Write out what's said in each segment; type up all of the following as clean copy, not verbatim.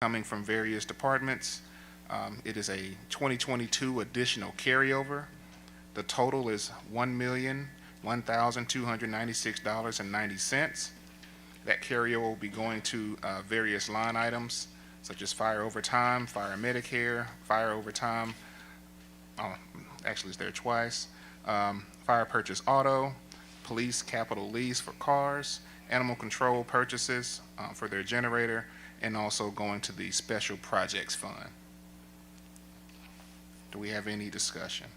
coming from various departments. It is a 2022 additional carryover. The total is $1,001,296.90. That carryover will be going to various line items such as fire overtime, fire Medicare, fire overtime. Oh, actually, it's there twice. Fire purchase auto, police capital lease for cars, animal control purchases for their generator, and also going to the special projects fund. Do we have any discussion?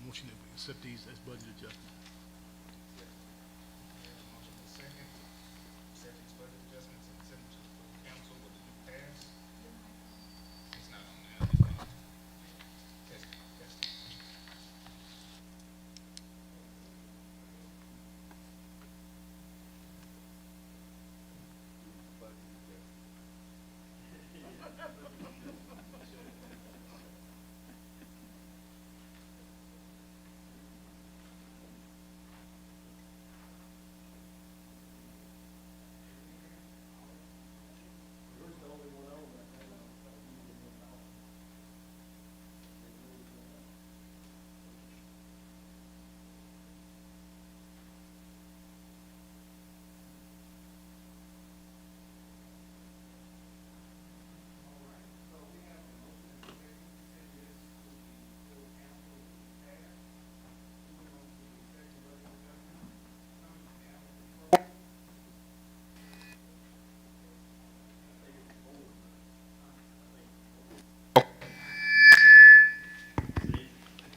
Motion that we accept these as budget adjustments.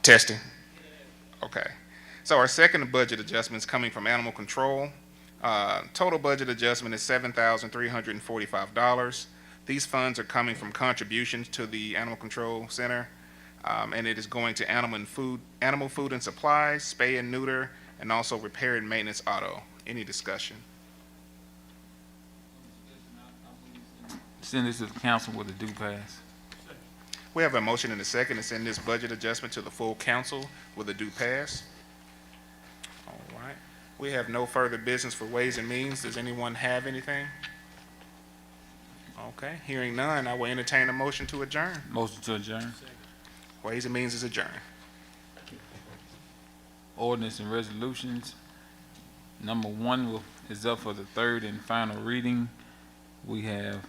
Testing. Okay. So our second budget adjustment is coming from animal control. Total budget adjustment is $7,345. These funds are coming from contributions to the Animal Control Center, and it is going to animal food and supplies, spay and neuter, and also repair and maintenance auto. Any discussion? Send this to the council with a due pass. We have a motion and a second to send this budget adjustment to the full council with a due pass. All right. We have no further business for Ways and Means. Does anyone have anything? Okay. Hearing none, I will entertain a motion to adjourn. Motion to adjourn. Ways and Means is adjourned. Ordinance and resolutions. Number 1 is up for the third and final reading. We have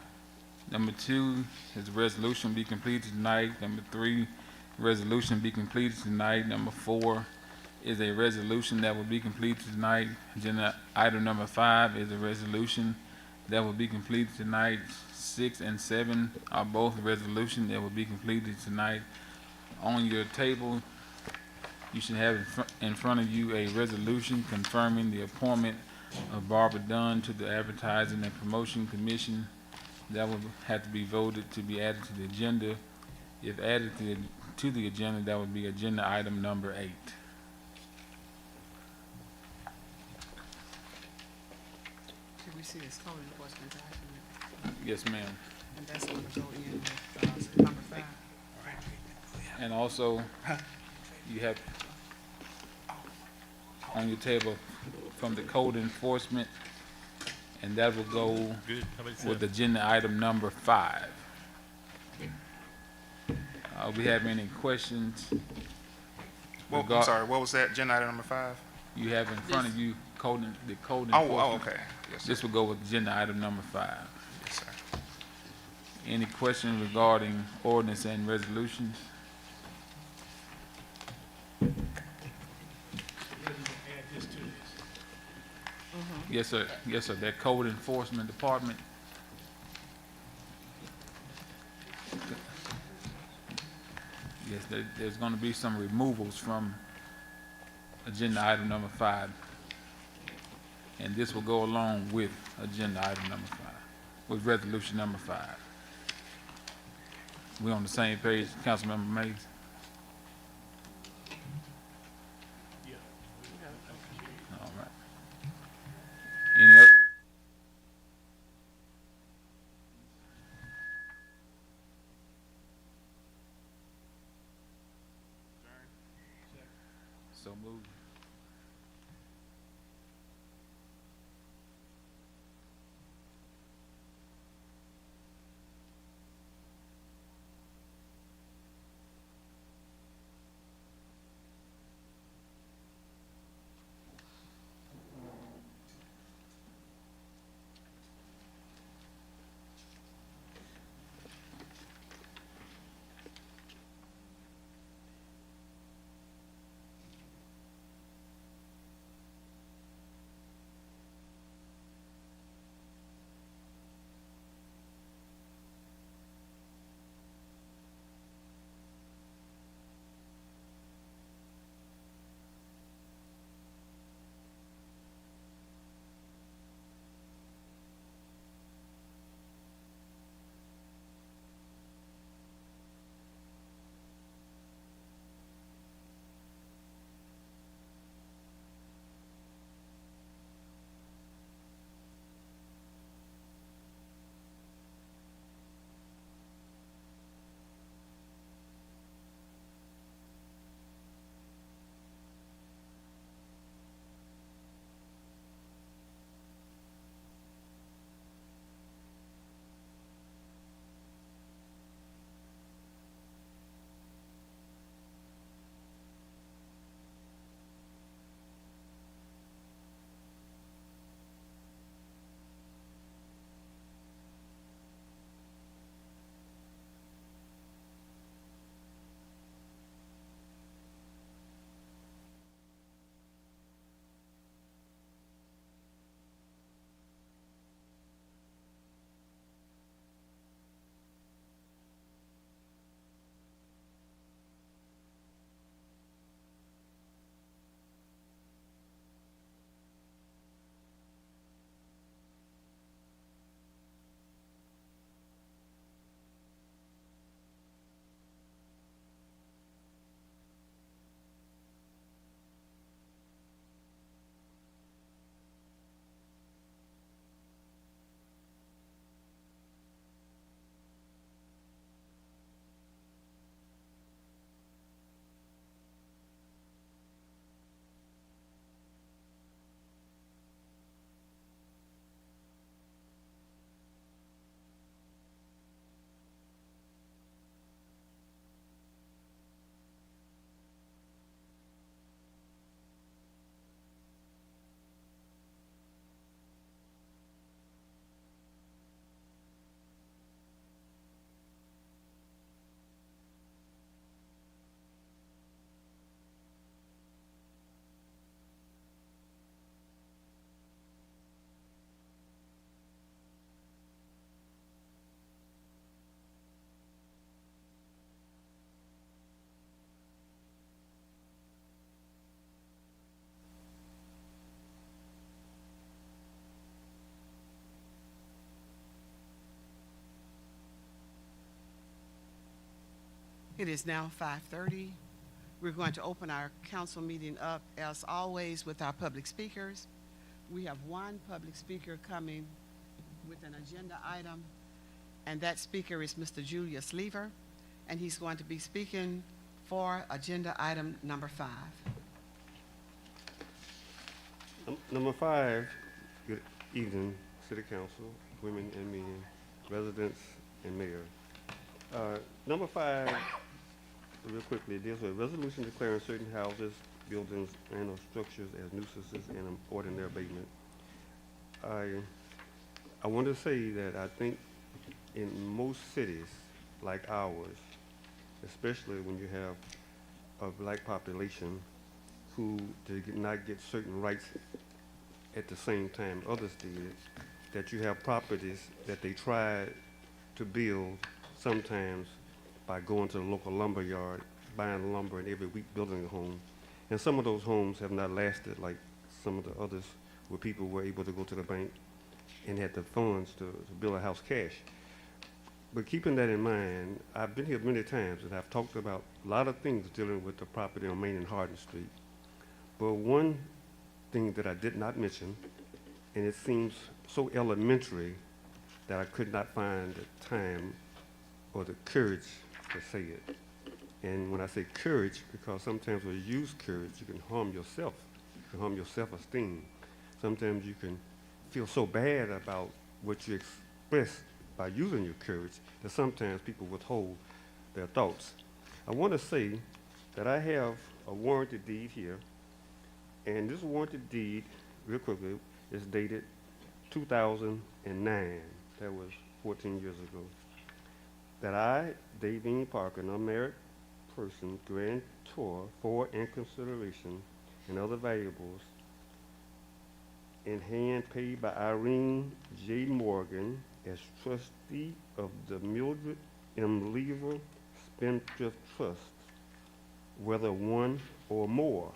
number 2 is resolution be completed tonight. Number 3, resolution be completed tonight. Number 4 is a resolution that will be completed tonight. Agenda item number 5 is a resolution that will be completed tonight. 6 and 7 are both resolutions that will be completed tonight. On your table, you should have in front of you a resolution confirming the appointment of Barbara Dunn to the Advertising and Promotion Commission. That will have to be voted to be added to the agenda. If added to the agenda, that would be agenda item number 8. Did we see this code enforcement document? Yes, ma'am. And that's going to go in with number 5. And also, you have on your table from the code enforcement, and that will go Good. How about with agenda item number 5. We have any questions? Well, I'm sorry, what was that? Agenda item number 5? You have in front of you the code enforcement. Oh, okay. Yes, sir. This will go with agenda item number 5. Yes, sir. Any questions regarding ordinance and resolutions? Add this to this. Yes, sir. Yes, sir. That code enforcement department. Yes, there's going to be some removals from agenda item number 5. And this will go along with agenda item number 5, with resolution number 5. We on the same page, Councilmember Mays? Yeah. All right. Any other? So moved. It is now 5:30. We're going to open our council meeting up, as always, with our public speakers. We have one public speaker coming with an agenda item, and that speaker is Mr. Julius Lever, and he's going to be speaking for agenda item number 5. Number 5, good evening, City Council, women and men, residents and mayor. Number 5, real quickly, deals with a resolution declaring certain houses, buildings, and or structures as nuisances and ordinary abatement. I want to say that I think in most cities like ours, especially when you have a black population who did not get certain rights at the same time others did, that you have properties that they tried to build sometimes by going to the local lumber yard, buying lumber, and every week building a home. And some of those homes have not lasted like some of the others, where people were able to go to the bank and had the funds to build a house cash. But keeping that in mind, I've been here many times and I've talked about a lot of things dealing with the property on Main and Hardin Street. But one thing that I did not mention, and it seems so elementary that I could not find the time or the courage to say it. And when I say courage, because sometimes when you use courage, you can harm yourself. You can harm your self-esteem. Sometimes you can feel so bad about what you express by using your courage that sometimes people withhold their thoughts. I want to say that I have a warranty deed here, and this warranty deed, real quickly, is dated 2009. That was 14 years ago. That I, Davine Parker, an unmarried person, grantor for and consideration and other valuables in hand paid by Irene J. Morgan as trustee of the Mildred M. Lever Spendthrift Trust, whether one or more.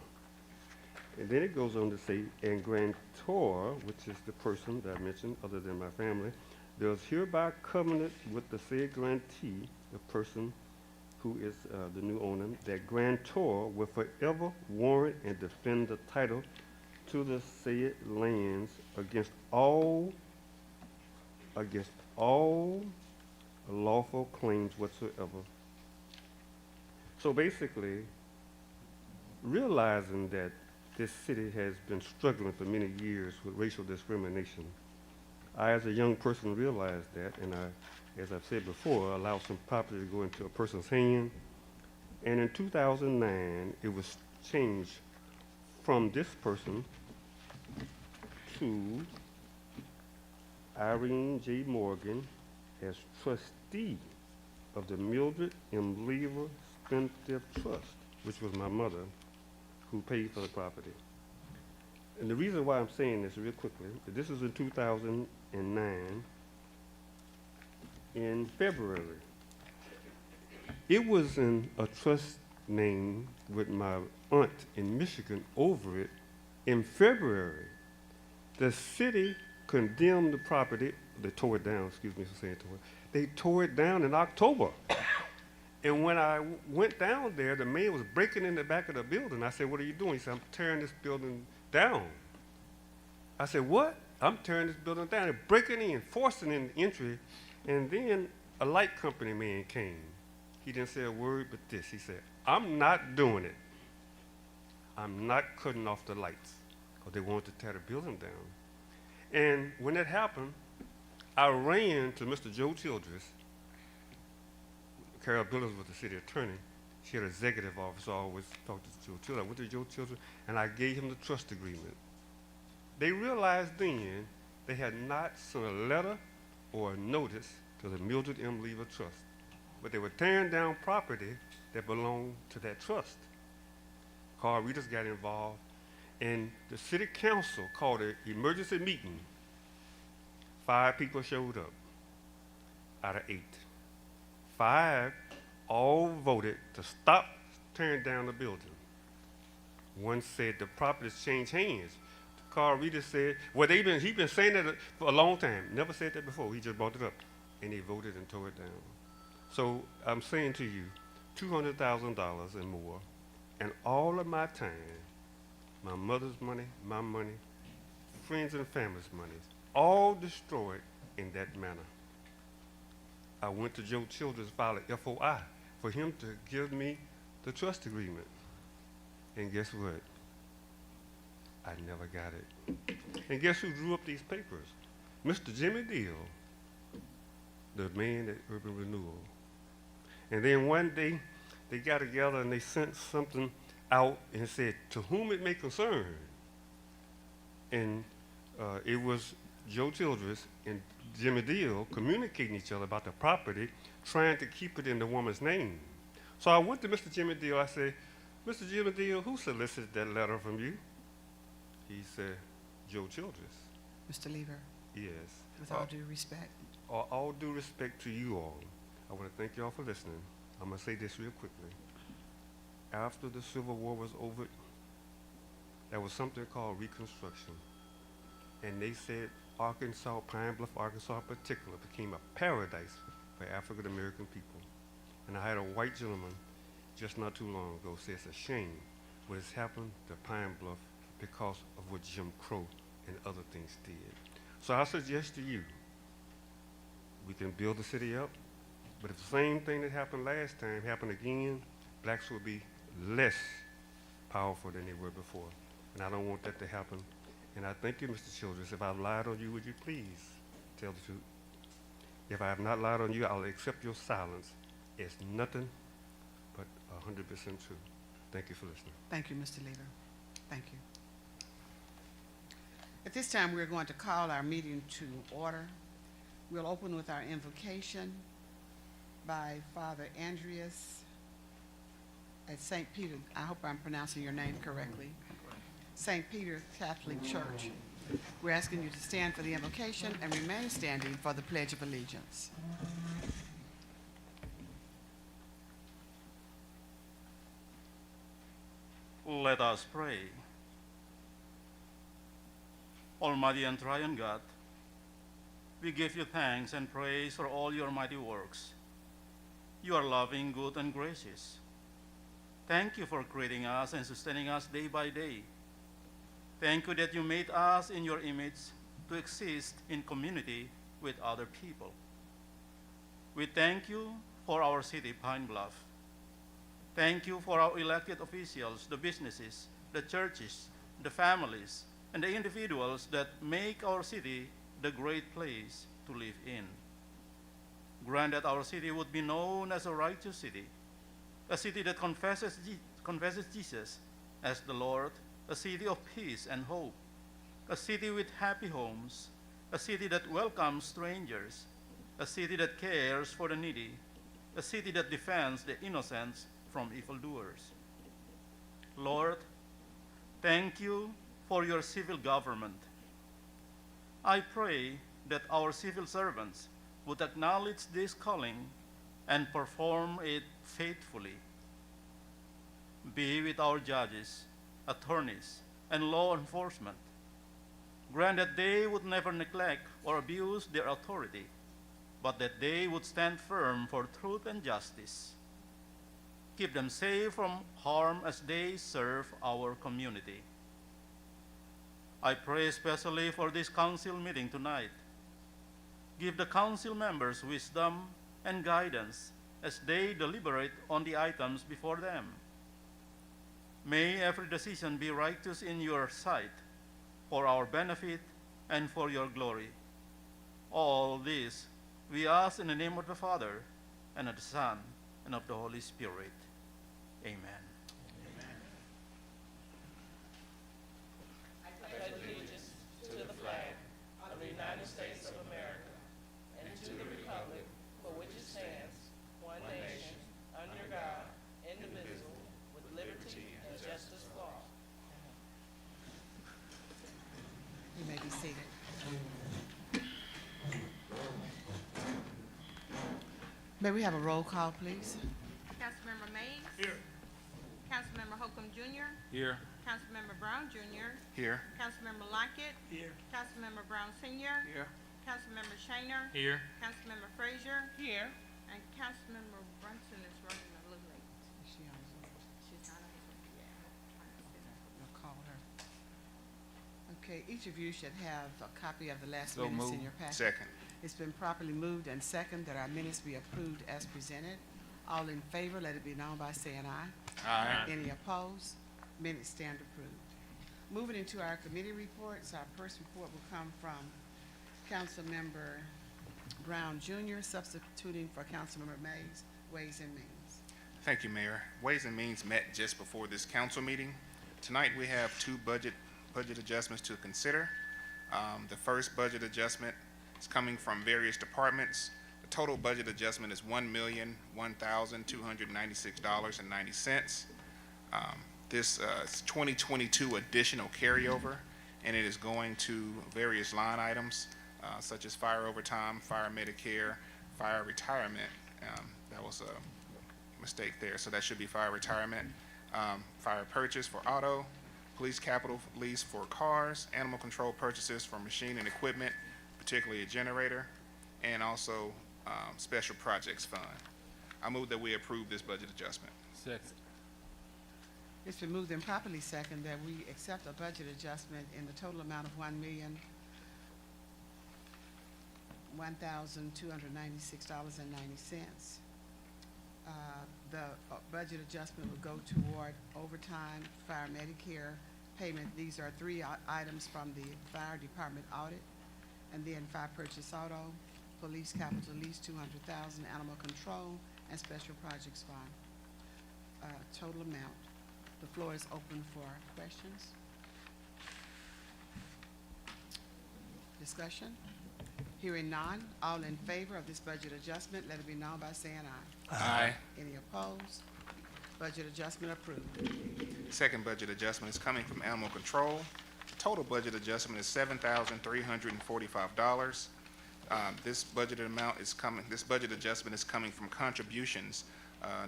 And then it goes on to say, and grantor, which is the person that I mentioned other than my family, does hereby covenant with the said grantee, the person who is the new owner, that grantor will forever warrant and defend the title to the said lands against all lawful claims whatsoever. So basically, realizing that this city has been struggling for many years with racial discrimination, I, as a young person, realized that, and I, as I've said before, allowed some property to go into a person's hand. And in 2009, it was changed from this person to Irene J. Morgan as trustee of the Mildred M. Lever Spendthrift Trust, which was my mother who paid for the property. And the reason why I'm saying this real quickly, this is in 2009, in February. It was in a trust name with my aunt in Michigan over it in February. The city condemned the property, they tore it down, excuse me for saying tore. They tore it down in October. And when I went down there, the man was breaking in the back of the building. I said, what are you doing? He said, I'm tearing this building down. I said, what? I'm tearing this building down. They're breaking in, forcing in the entry. And then a light company man came. He didn't say a word but this. He said, I'm not doing it. I'm not cutting off the lights. Because they wanted to tear the building down. And when that happened, I ran to Mr. Joe Childress. Carol Billings was the city attorney. She had an executive office. I always talked to Joe Childress. I went to Joe Childress, and I gave him the trust agreement. They realized then they had not sent a letter or a notice to the Mildred M. Lever Trust, but they were tearing down property that belonged to that trust. Carl Reedus got involved, and the city council called an emergency meeting. 5 people showed up out of 8. 5 all voted to stop tearing down the building. One said the property's changed hands. Carl Reedus said, well, he's been saying that for a long time. Never said that before. He just brought it up. And they voted and tore it down. So I'm saying to you, $200,000 and more, and all of my time, my mother's money, my money, friends and family's money, all destroyed in that manner. I went to Joe Childers, filed a FOI for him to give me the trust agreement. And guess what? I never got it. And guess who drew up these papers? Mr. Jimmy Deal, the man at Urban Renewal. And then one day, they got together and they sent something out and said, to whom it may concern. And it was Joe Childress and Jimmy Deal communicating each other about the property, trying to keep it in the woman's name. So I went to Mr. Jimmy Deal. I said, Mr. Jimmy Deal, who solicited that letter from you? He said, Joe Childress. Mr. Lever, Yes. with all due respect. All due respect to you all, I want to thank you all for listening. I'm going to say this real quickly. After the Civil War was over, there was something called Reconstruction. And they said Arkansas, Pine Bluff, Arkansas in particular, became a paradise for African American people. And I had a white gentleman just not too long ago say it's a shame what has happened to Pine Bluff because of what Jim Crow and other things did. So I suggest to you, we can build the city up, but if the same thing that happened last time happened again, blacks will be less powerful than they were before. And I don't want that to happen. And I thank you, Mr. Childress. If I've lied on you, would you please tell the truth? If I have not lied on you, I'll accept your silence as nothing but 100% true. Thank you for listening. Thank you, Mr. Lever. Thank you. At this time, we're going to call our meeting to order. We'll open with our invocation by Father Andreas at St. Peter. I hope I'm pronouncing your name correctly. St. Peter Catholic Church. We're asking you to stand for the invocation and remain standing for the Pledge of Allegiance. Let us pray. Almighty and triune God, we give you thanks and praise for all your mighty works. You are loving, good, and gracious. Thank you for creating us and sustaining us day by day. Thank you that you made us in your image to exist in community with other people. We thank you for our city, Pine Bluff. Thank you for our elected officials, the businesses, the churches, the families, and the individuals that make our city the great place to live in. Grant that our city would be known as a righteous city, a city that confesses Jesus as the Lord, a city of peace and hope, a city with happy homes, a city that welcomes strangers, a city that cares for the needy, a city that defends the innocent from evildoers. Lord, thank you for your civil government. I pray that our civil servants would acknowledge this calling and perform it faithfully. Be with our judges, attorneys, and law enforcement. Grant that they would never neglect or abuse their authority, but that they would stand firm for truth and justice. Keep them safe from harm as they serve our community. I pray especially for this council meeting tonight. Give the council members wisdom and guidance as they deliberate on the items before them. May every decision be righteous in your sight, for our benefit and for your glory. All this we ask in the name of the Father, and of the Son, and of the Holy Spirit. Amen. You may be seated. May we have a roll call, please? Councilmember Mays? Here. Councilmember Holcomb Jr.? Here. Councilmember Brown Jr.? Here. Councilmember Lockett? Here. Councilmember Brown Sr.? Here. Councilmember Shainer? Here. Councilmember Frazier? Here. And Councilmember Brunson is running a little late. of you should have a copy of the last So minutes in moved. your packet. Second. It's been properly moved and second that our minutes be approved as presented. All in favor, let it be known by saying aye. Aye. Any opposed? Minutes stand approved. Moving into our committee reports, our first report will come from Councilmember Brown Jr., substituting for Councilmember Mays, Ways and Means. Thank you, Mayor. Ways and Means met just before this council meeting. Tonight, we have two budget adjustments to consider. The first budget adjustment is coming from various departments. The total budget adjustment is $1,001,296.90. This is 2022 additional carryover, and it is going to various line items such as fire overtime, fire Medicare, fire retirement. That was a mistake there, so that should be fire retirement, fire purchase for auto, police capital lease for cars, animal control purchases for machine and equipment, particularly a generator, and also special projects fund. I move that we approve this budget adjustment. Second. It's been moved and properly second that we accept a budget adjustment in the total amount of $1,296.90. The budget adjustment will go toward overtime, fire Medicare payment. These are three items from the fire department audit, and then fire purchase auto, police capital lease 200,000, animal control, and special projects fund. Total amount. The floor is open for questions. Discussion? Hearing none, all in favor of this budget adjustment, let it be known by saying aye. Aye. Any opposed? Budget adjustment approved. Second budget adjustment is coming from animal control. Total budget adjustment is $7,345. This budget adjustment is coming from contributions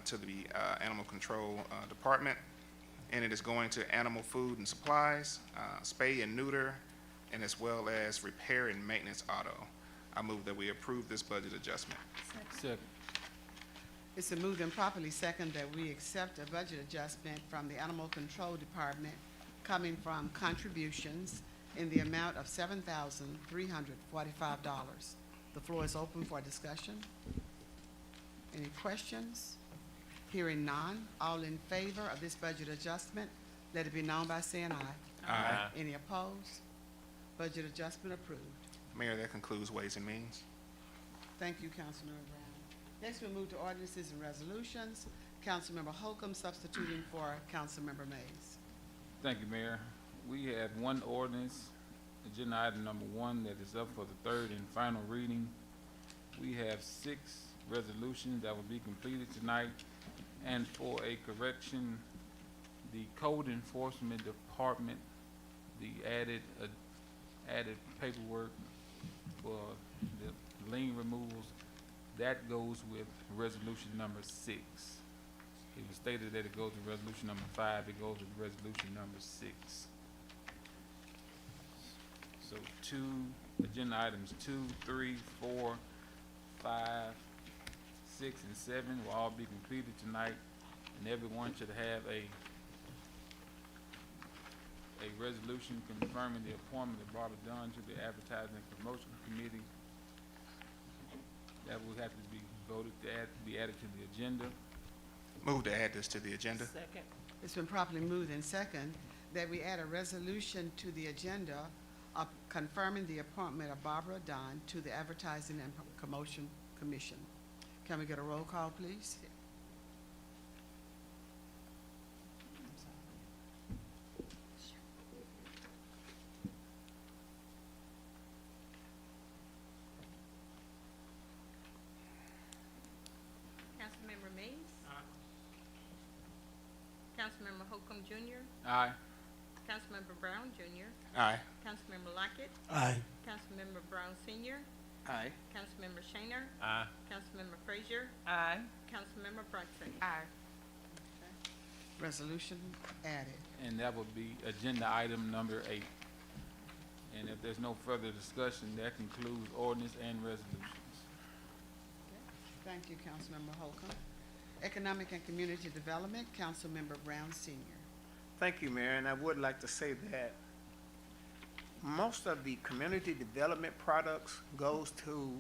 to the animal control department, and it is going to animal food and supplies, spay and neuter, and as well as repair and maintenance auto. I move that we approve this budget adjustment. Second. It's been moved and properly second that we accept a budget adjustment from the Animal Control Department coming from contributions in the amount of $7,345. The floor is open for discussion. Any questions? Hearing none, all in favor of this budget adjustment, let it be known by saying aye. Aye. Any opposed? Budget adjustment approved. Mayor, that concludes Ways and Means. Thank you, Councilmember Brown. Next, we'll move to ordinances and resolutions. Councilmember Holcomb substituting for Councilmember Mays. Thank you, Mayor. We have one ordinance, agenda item number 1, that is up for the third and final reading. We have 6 resolutions that will be completed tonight. And for a correction, the Code Enforcement Department, the added paperwork for the lien removals, that goes with resolution number 6. It was stated that it goes with resolution number 5, it goes with resolution number 6. So agenda items 2, 3, 4, 5, 6, and 7 will all be completed tonight, and everyone should have a resolution confirming the appointment of Barbara Dunn to the Advertising and Promotion Committee. That will have to be voted to be added to the agenda. Move to add this to the agenda. It's been properly moved and second that we add a resolution to the agenda of confirming the appointment of Barbara Dunn to the Advertising and Promotion Commission. Can we get a roll call, please? Councilmember Mays? Councilmember Holcomb Jr.? Aye. Councilmember Brown Jr.? Aye. Councilmember Lockett? Aye. Councilmember Brown Sr.? Aye. Councilmember Shainer? Aye. Councilmember Frazier? Aye. Councilmember Brunson? Aye. Resolution added. And that would be agenda item number 8. And if there's no further discussion, that concludes ordinance and resolutions. Thank you, Councilmember Holcomb. Economic and Community Development, Councilmember Brown Sr. Thank you, Mayor, and I would like to say that most of the community development products goes to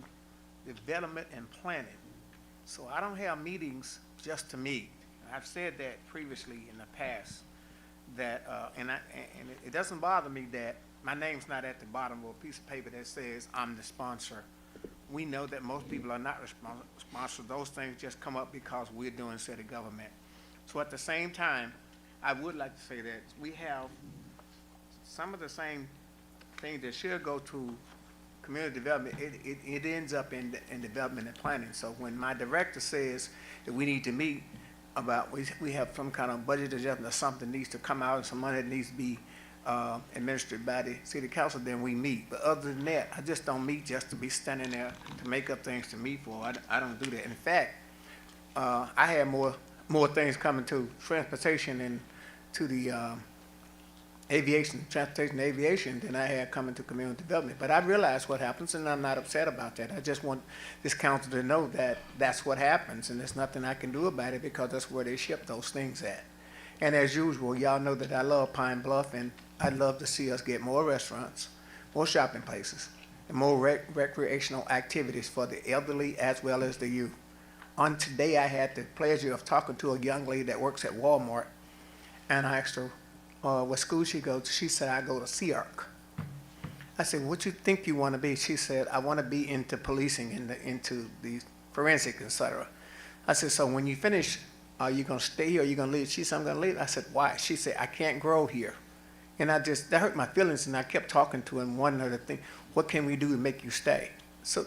development and planning. So I don't have meetings just to meet. I've said that previously in the past, that, and it doesn't bother me that my name's not at the bottom of a piece of paper that says I'm the sponsor. We know that most people are not sponsors. Those things just come up because we're doing city government. So at the same time, I would like to say that we have some of the same things that should go to community development. It ends up in development and planning. So when my director says that we need to meet about, we have some kind of budget adjustment or something needs to come out, and some money that needs to be administered by the city council, then we meet. But other than that, I just don't meet just to be standing there to make up things to meet for. I don't do that. In fact, I had more things coming to transportation and to the transportation and aviation than I had coming to community development. But I realize what happens, and I'm not upset about that. I just want this council to know that that's what happens, and there's nothing I can do about it because that's where they ship those things at. And as usual, y'all know that I love Pine Bluff, and I'd love to see us get more restaurants, more shopping places, and more recreational activities for the elderly as well as the youth. On today, I had the pleasure of talking to a young lady that works at Walmart, and I asked her what school she goes to. She said, I go to SEARC. I said, what you think you want to be? She said, I want to be into policing, into the forensic, et cetera. I said, so when you finish, are you going to stay here or are you going to leave? She said, I'm going to leave. I said, why? She said, I can't grow here. And that hurt my feelings, and I kept talking to her and wanting her to think, what can we do to make you stay? So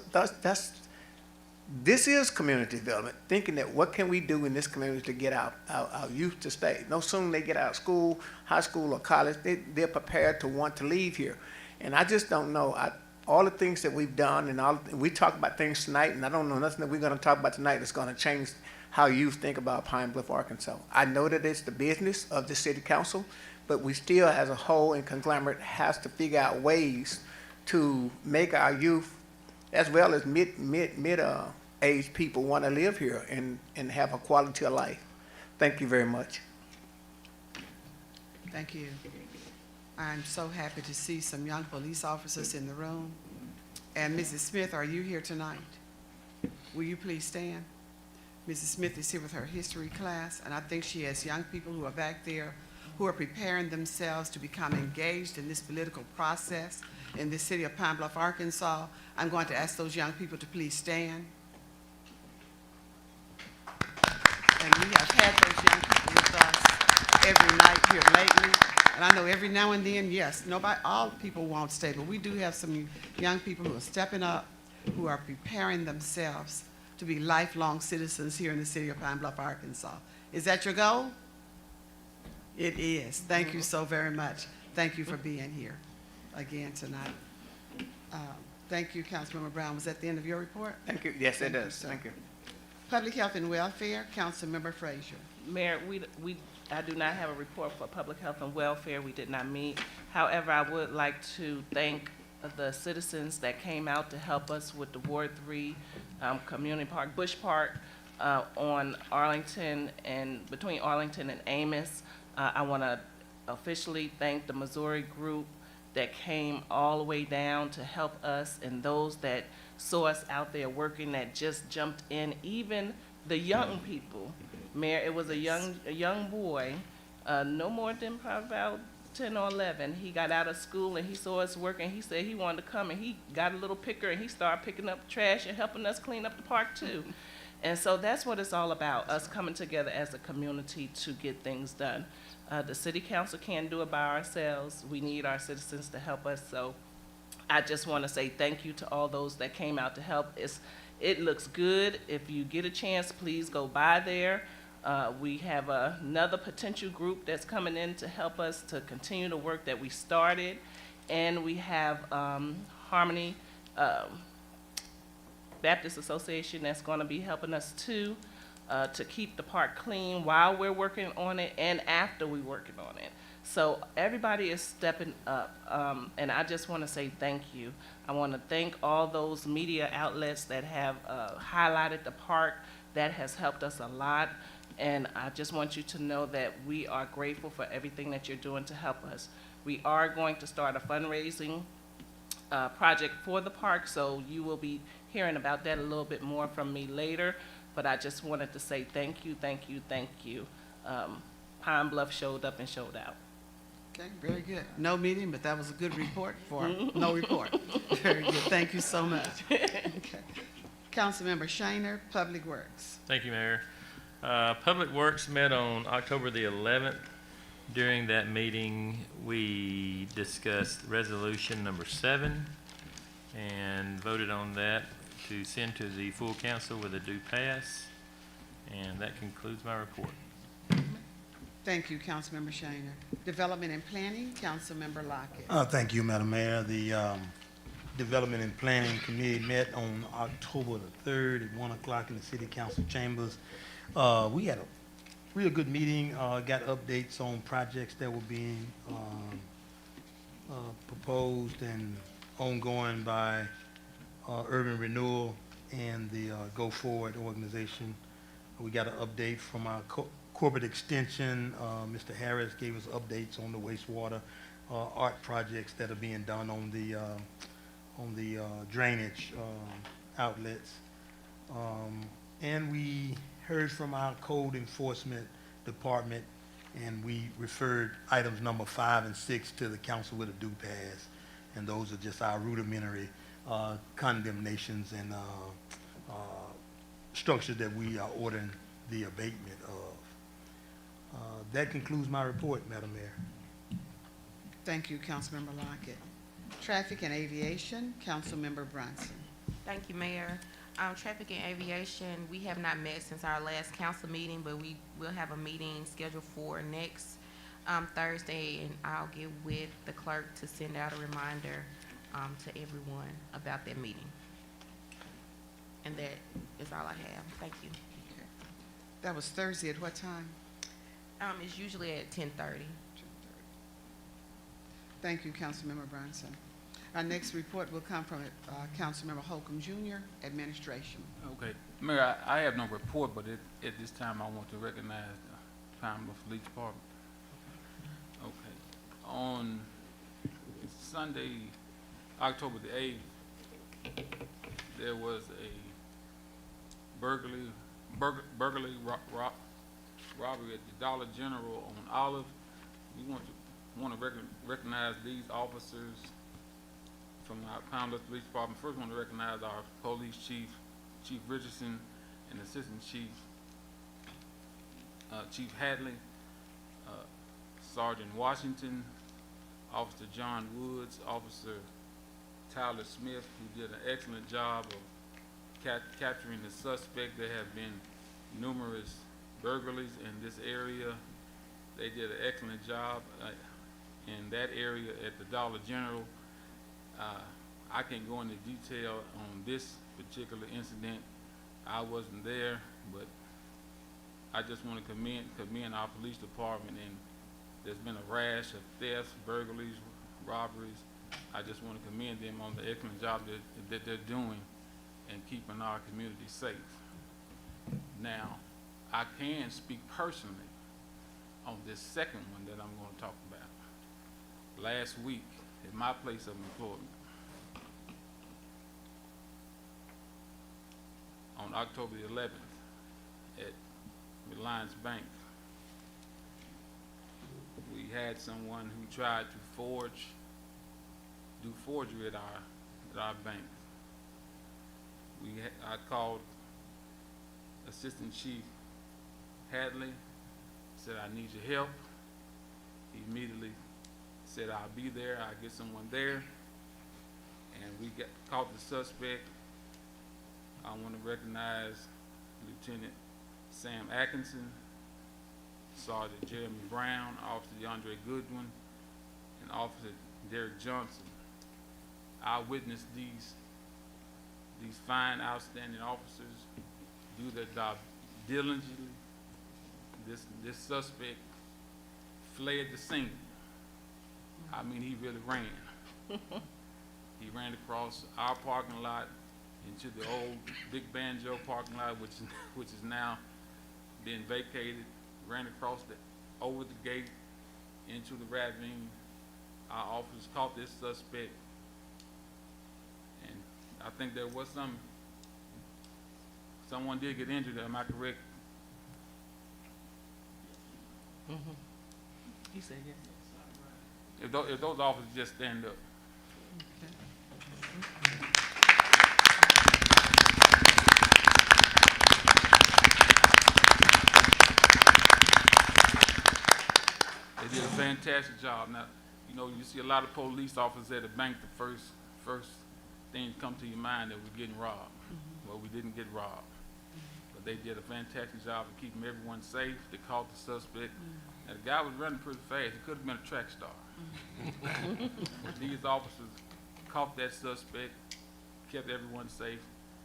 this is community development, thinking that what can we do in this community to get our youth to stay. No sooner they get out of school, high school or college, they're prepared to want to leave here. And I just don't know. All the things that we've done, and we talk about things tonight, and I don't know nothing that we're going to talk about tonight that's going to change how youth think about Pine Bluff, Arkansas. I know that it's the business of the city council, but we still, as a whole and conglomerate, has to figure out ways to make our youth, as well as mid-age people, want to live here and have a quality of life. Thank you very much. Thank you. I'm so happy to see some young police officers in the room. And Mrs. Smith, are you here tonight? Will you please stand? Mrs. Smith is here with her history class, and I think she has young people who are back there who are preparing themselves to become engaged in this political process in the city of Pine Bluff, Arkansas. I'm going to ask those young people to please stand. And we have had those young people with us every night here lately. And I know every now and then, yes, all people won't stay, but we do have some young people who are stepping up, who are preparing themselves to be lifelong citizens here in the city of Pine Bluff, Arkansas. Is that your goal? It is. Thank you so very much. Thank you for being here again tonight. Thank you, Councilmember Brown. Was that the end of your report? Thank you. Yes, it Thank you, does. sir. Thank you. Public Health and Welfare, Councilmember Frazier. Mayor, I do not have a report for public health and welfare. We did not meet. However, I would like to thank the citizens that came out to help us with the Ward 3 Community Park, Bush Park, on Arlington and between Arlington and Amos. I want to officially thank the Missouri group that came all the way down to help us, and those that saw us out there working that just jumped in, even the young people. Mayor, it was a young boy, no more than probably about 10 or 11. He got out of school and he saw us working. He said he wanted to come, and he got a little picker and he started picking up trash and helping us clean up the park too. And so that's what it's all about, us coming together as a community to get things done. The city council can't do it by ourselves. We need our citizens to help us. So I just want to say thank you to all those that came out to help. It looks good. If you get a chance, please go by there. We have another potential group that's coming in to help us to continue the work that we started. And we have Harmony Baptist Association that's going to be helping us too, to keep the park clean while we're working on it and after we're working on it. So everybody is stepping up, and I just want to say thank you. I want to thank all those media outlets that have highlighted the park. That has helped us a lot, and I just want you to know that we are grateful for everything that you're doing to help us. We are going to start a fundraising project for the park, so you will be hearing about that a little bit more from me later. But I just wanted to say thank you, thank you, thank you. Pine Bluff showed up and showed out. Okay, very good. No meeting, but that was a good report for no report. Very good. Thank you so much. Okay. Councilmember Shaner, Public Works. Thank you, Mayor. Public Works met on October the 11th. During that meeting, we discussed resolution number 7 and voted on that to send to the full council with a due pass. And that concludes my report. Thank you, Councilmember Shaner. Development and Planning, Councilmember Lockett. Thank you, Madam Mayor. The Development and Planning Committee met on October the 3rd at 1 o'clock in the City Council chambers. We had a real good meeting, got updates on projects that were being proposed and ongoing by Urban Renewal and the Go Forward organization. We got an update from our corporate extension. Mr. Harris gave us updates on the wastewater art projects that are being done on the drainage outlets. And we heard from our code enforcement department, and we referred items number 5 and 6 to the council with a due pass. And those are just our rudimentary condemnations and structures that we are ordering the abatement of. That concludes my report, Madam Mayor. Thank you, Councilmember Lockett. Traffic and Aviation, Councilmember Bronson. Thank you, Mayor. Traffic and Aviation, we have not met since our last council meeting, but we will have a meeting scheduled for next Thursday, and I'll get with the clerk to send out a reminder to everyone about that meeting. And that is all I have. Thank you. Okay. That was Thursday at what time? It's usually at 10:30. Thank you, Councilmember Bronson. Our next report will come from Councilmember Holcomb Jr., Administration. Okay, Mayor, I have no report, but at this time, I want to recognize the Pine Bluff Police Department. Okay, on Sunday, October the 8th, there was a burglary robbery at the Dollar General on Olive. We want to recognize these officers from our Pine Bluff Police Department. First, want to recognize our police chief, Chief Richardson, and Assistant Chief, Chief Hadley, Sergeant Washington, Officer John Woods, Officer Tyler Smith, who did an excellent job of capturing the suspect. There have been numerous burglaries in this area. They did an excellent job in that area at the Dollar General. I can't go into detail on this particular incident. I wasn't there, but I just want to commend our police department, and there's been a rash of thefts, burglaries, robberies. I just want to commend them on the excellent job that they're doing in keeping our community safe. Now, I can speak personally on this second one that I'm going to talk about. Last week, at my place of employment, on October the 11th, at Reliance Bank, we had someone who tried to do forgery at our bank. I called Assistant Chief Hadley, said, I need your help. He immediately said, I'll be there, I'll get someone there. And we caught the suspect. I want to recognize Lieutenant Sam Atkinson, Sergeant Jeremy Brown, Officer DeAndre Goodwin, and Officer Derek Johnson. I witnessed these fine, outstanding officers do their job diligently. This suspect fled the scene. I mean, he really ran. He ran across our parking lot into the old Big Banjo parking lot, which is now been vacated. Ran across over the gate into the ravine, our officers caught this suspect, and I think there was someone did get injured, am I correct? He said yes. If those officers just stand up. They did a fantastic job. Now, you know, you see a lot of police officers at the bank, the first thing that come to your mind that we're getting robbed. Well, we didn't get robbed. But they did a fantastic job of keeping everyone safe. They caught the suspect. Now, the guy was running pretty fast. He could have been a track star. But these officers caught that suspect, kept everyone safe,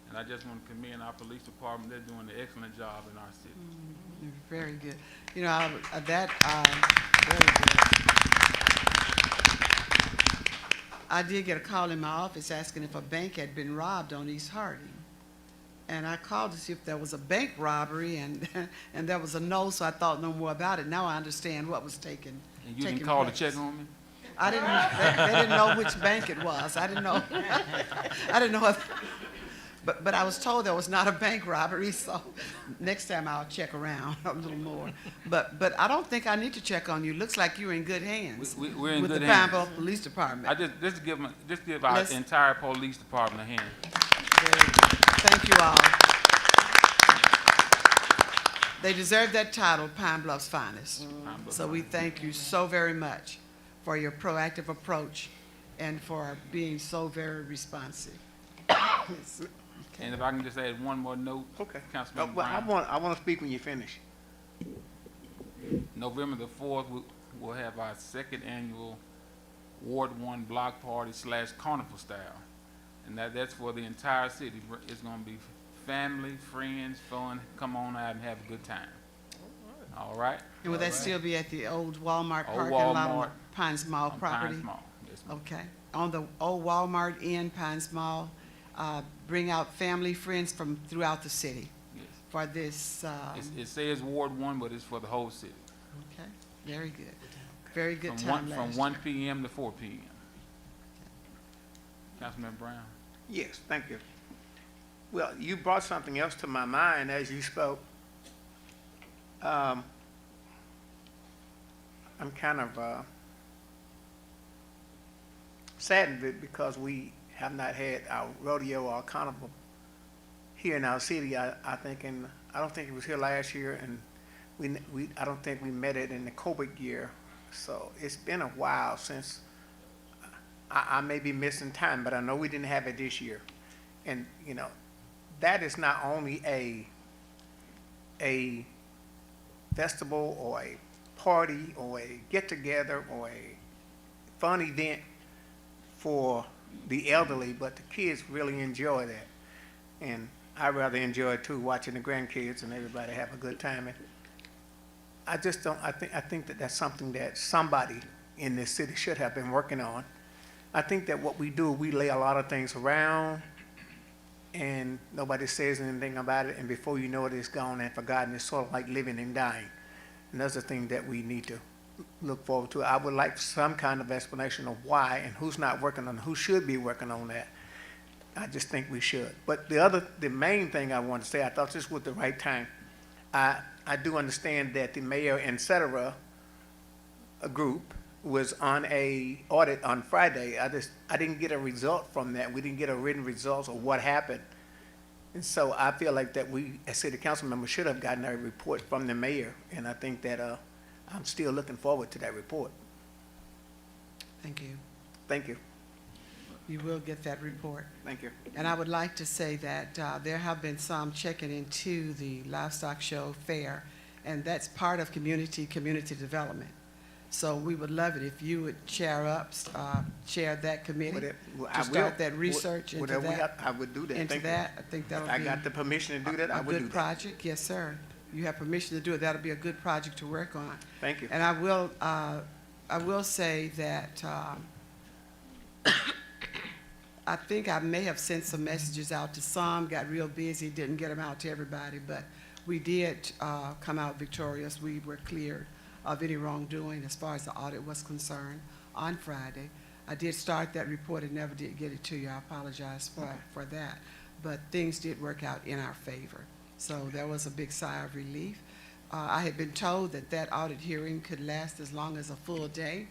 and I just want to commend our police department. They're doing an excellent job in our city. Very good. You know, very good. I did get a call in my office asking if a bank had been robbed on East Harding. And I called to see if there was a bank robbery, and and there was a no, so I thought no more about it. Now I understand what was taking And you didn't call to check on me? I didn't. They didn't know which bank it was. I didn't know. I didn't know. But I was told there was not a bank robbery. So next time I'll check around a little more. But I don't think I need to check on you. Looks like you're in good hands. We're in with good the hands. Pineville Police Department. I just give our Let's- entire police department a hand. Very good. Thank you all. They deserve that title, Pine Bluff's finest. So we thank you so very much for your proactive approach and for being so very responsive. And if I can just add one more note, Okay. Councilman Well, I Brown. want to speak when you finish. November the 4th, we'll have our second annual Ward 1 block party / carnival style. And that's for the entire city. It's gonna be family, friends, fun. Come on out and have a good time. All right? And will that still be at the old Walmart Old parking lot on Walmart the Pines Mall On property? Pines Mall. Yes, ma'am. Okay. On the old Walmart in Pines Mall, bring out family, friends from throughout the city Yes. for this, It says Ward 1, but it's for the whole city. okay, very good. Very good From time from last 1 year. p.m. to 4 p.m. Councilman Brown. Yes, thank you. Well, you brought something else to my mind as you spoke. I'm kind of saddened because we have not had our rodeo or carnival here in our city. I don't think it was here last year, and I don't think we met it in the COVID year. So it's been a while since. I may be missing time, but I know we didn't have it this year. And, you know, that is not only a festival or a party or a get-together or a fun event for the elderly, but the kids really enjoy that. And I rather enjoy it too, watching the grandkids and everybody have a good time. And I just don't, I think that that's something that somebody in this city should have been working on. I think that what we do, we lay a lot of things around and nobody says anything about it, and before you know it, it's gone and forgotten. It's sort of like living and dying. And that's the thing that we need to look forward to. I would like some kind of explanation of why and who's not working on, who should be working on that. I just think we should. But the main thing I want to say, I thought this was the right time. I do understand that the mayor, et cetera, a group, was on a audit on Friday. I didn't get a result from that. We didn't get a written result of what happened. And so I feel like that we, as city council members, should have gotten a report from the mayor. And I think that I'm still looking forward to that report. Thank you. Thank you. You will get that report. Thank you. And I would like to say that there have been some checking into the livestock show fair, and that's part of community development. So we would love it if you would chair that committee to start that research into Whatever that. I would do that. Into Thank you. that, I think that'll be. I got the permission to do that. I A would do good that. project, yes, sir. You have permission to do it. That'll be a good project to work on. Thank you. And I will say that I think I may have sent some messages out to some, got real busy, didn't get them out to everybody, but we did come out victorious. We were cleared of any wrongdoing as far as the audit was concerned on Friday. I did start that report and never did get it to you. I apologize for that. But things did work out in our favor. So there was a big sigh of relief. I had been told that that audit hearing could last as long as a full day,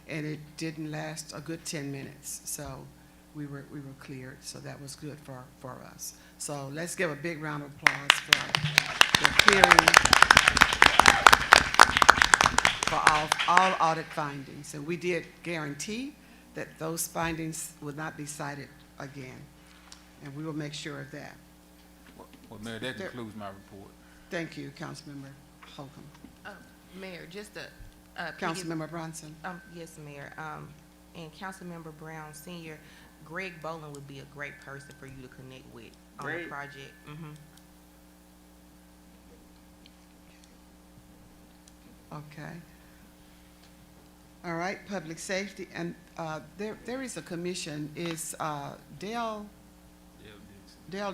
and it didn't last a good 10 minutes. So we were cleared, so that was good for us. So let's give a big round of applause for the clearing, for all audit findings. And we did guarantee that those findings would not be cited again, and we will make sure of that. Well, Mayor, that concludes my report. Thank you, Councilmember Holcomb. Mayor, just a, Councilmember Bronson. yes, Mayor, and Councilmember Brown Senior, Greg Boland would be a great person for you to connect with on the Greg? project. Okay. All right, public safety, and there is a commission. Is Dale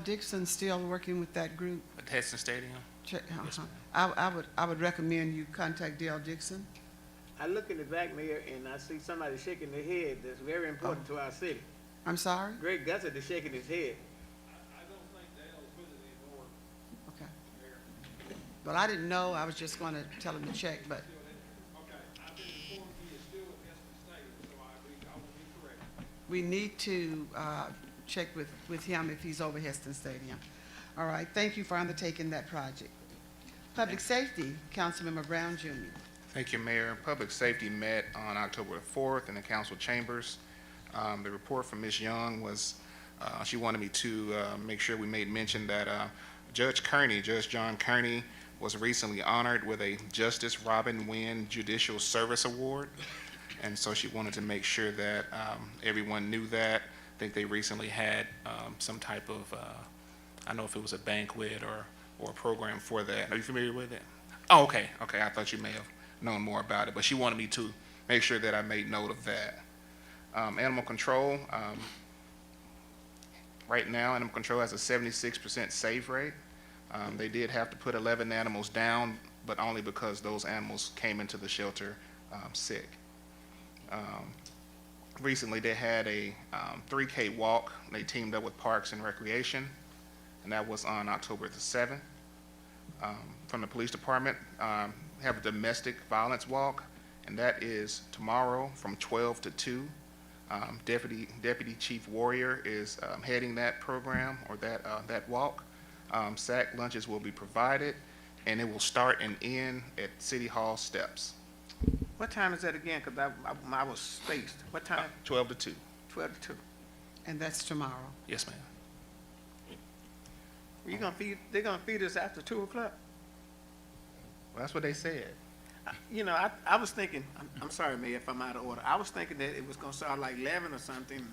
Dixon still working with that group? At Heston Stadium? Uh-huh. I would recommend you contact Dale Dixon. I look in the back, Mayor, and I see somebody shaking their head that's very important to our city. I'm sorry? Greg Gussett is shaking his head. Okay. But I didn't know, I was just going to tell him to check, but. We need to check with him if he's over Heston Stadium. All right, thank you for undertaking that project. Public safety, Councilmember Brown Jr. Thank you, Mayor. Public Safety met on October the 4th in the council chambers. The report from Ms. Young was, she wanted me to make sure we made mention that Judge John Kearney, was recently honored with a Justice Robin Wynn Judicial Service Award. And so she wanted to make sure that everyone knew that. I think they recently had some type of, I don't know if it was a banquet or a program for that. Are you familiar with it? Oh, okay. I thought you may have known more about it, but she wanted me to make sure that I made note of that. Animal control, right now, animal control has a 76% save rate. They did have to put 11 animals down, but only because those animals came into the shelter sick. Recently, they had a 3K walk. They teamed up with Parks and Recreation, and that was on October the 7th. From the police department, have a domestic violence walk, and that is tomorrow from 12 to 2. Deputy Chief Warrior is heading that program or that walk. Sack lunches will be provided, and it will start and end at City Hall steps. What time is that again? Because I was spaced. What time? 12 to 2. 12 to 2. And that's tomorrow. Yes, ma'am. They're gonna feed us after 2 o'clock? Well, that's what they said. You know, I was thinking, I'm sorry, Mayor, if I'm out of order. I was thinking that it was gonna start like 11 or something,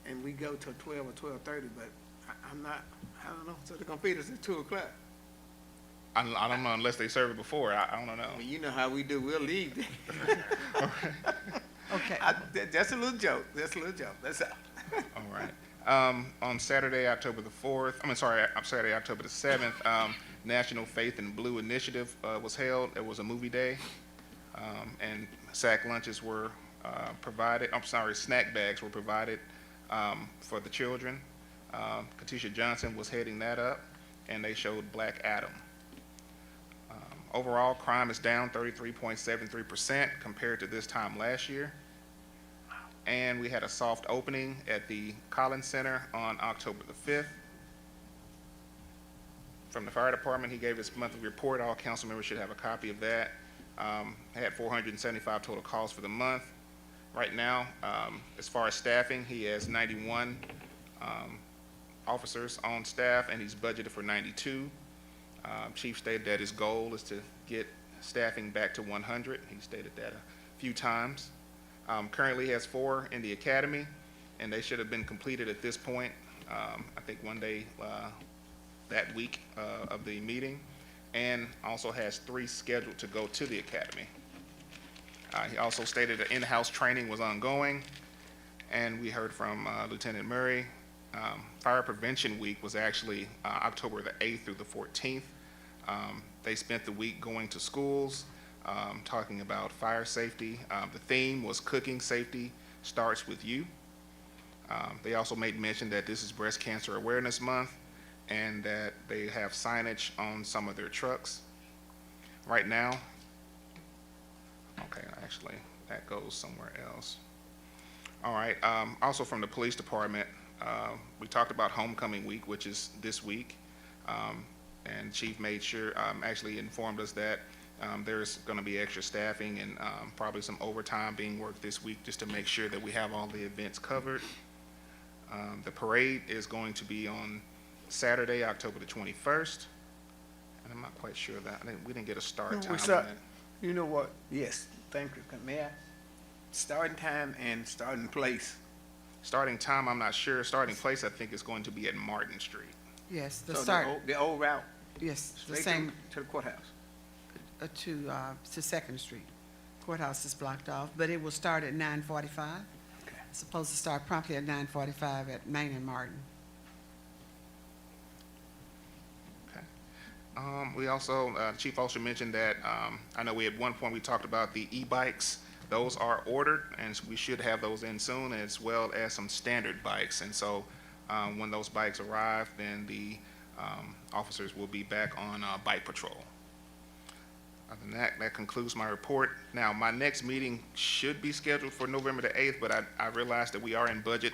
and we go till 12 or 12:30, but I don't know. So they're gonna feed us at 2 o'clock. I don't know unless they serve it before. I don't know. Well, you know how we do. We'll leave. Okay. That's a little joke. That's a little joke. That's all. All right. On Saturday, October the 4th, Saturday, October the 7th, National Faith in Blue Initiative was held. It was a movie day, and sack lunches were provided. Snack bags were provided for the children. Katisha Johnson was heading that up, and they showed Black Adam. Overall, crime is down 33.73% compared to this time last year. And we had a soft opening at the Collins Center on October the 5th. From the fire department, he gave his monthly report. All council members should have a copy of that. Had 475 total calls for the month. Right now, as far as staffing, he has 91 officers on staff, and he's budgeted for 92. Chief stated that his goal is to get staffing back to 100. He stated that a few times. Currently, he has 4 in the academy, and they should have been completed at this point. I think one day that week of the meeting, and also has 3 scheduled to go to the academy. He also stated that in-house training was ongoing, and we heard from Lieutenant Murray. Fire Prevention Week was actually October the 8th through the 14th. They spent the week going to schools, talking about fire safety. The theme was Cooking Safety Starts With You. They also made mention that this is Breast Cancer Awareness Month and that they have signage on some of their trucks right now. Okay, actually, that goes somewhere else. All right, also from the police department, we talked about homecoming week, which is this week. And Chief made sure, actually informed us that there's going to be extra staffing and probably some overtime being worked this week just to make sure that we have all the events covered. The parade is going to be on Saturday, October the 21st. And I'm not quite sure that, we didn't get a start time on that. You know what? Yes, thank you, Mayor. Starting time and starting place. Starting time, I'm not sure. Starting place, I think, is going to be at Martin Street. Yes, the So start, the old route, yes, the straight same to the courthouse. to Second Street. Courthouse is blocked off, but it will start at 9:45. Okay. It's supposed to start promptly at 9:45 at Main and Martin. We also, Chief also mentioned that, I know at one point we talked about the e-bikes. Those are ordered, and we should have those in soon, as well as some standard bikes. And so when those bikes arrive, then the officers will be back on bike patrol. Other than that, that concludes my report. Now, my next meeting should be scheduled for November the 8th, but I realized that we are in budget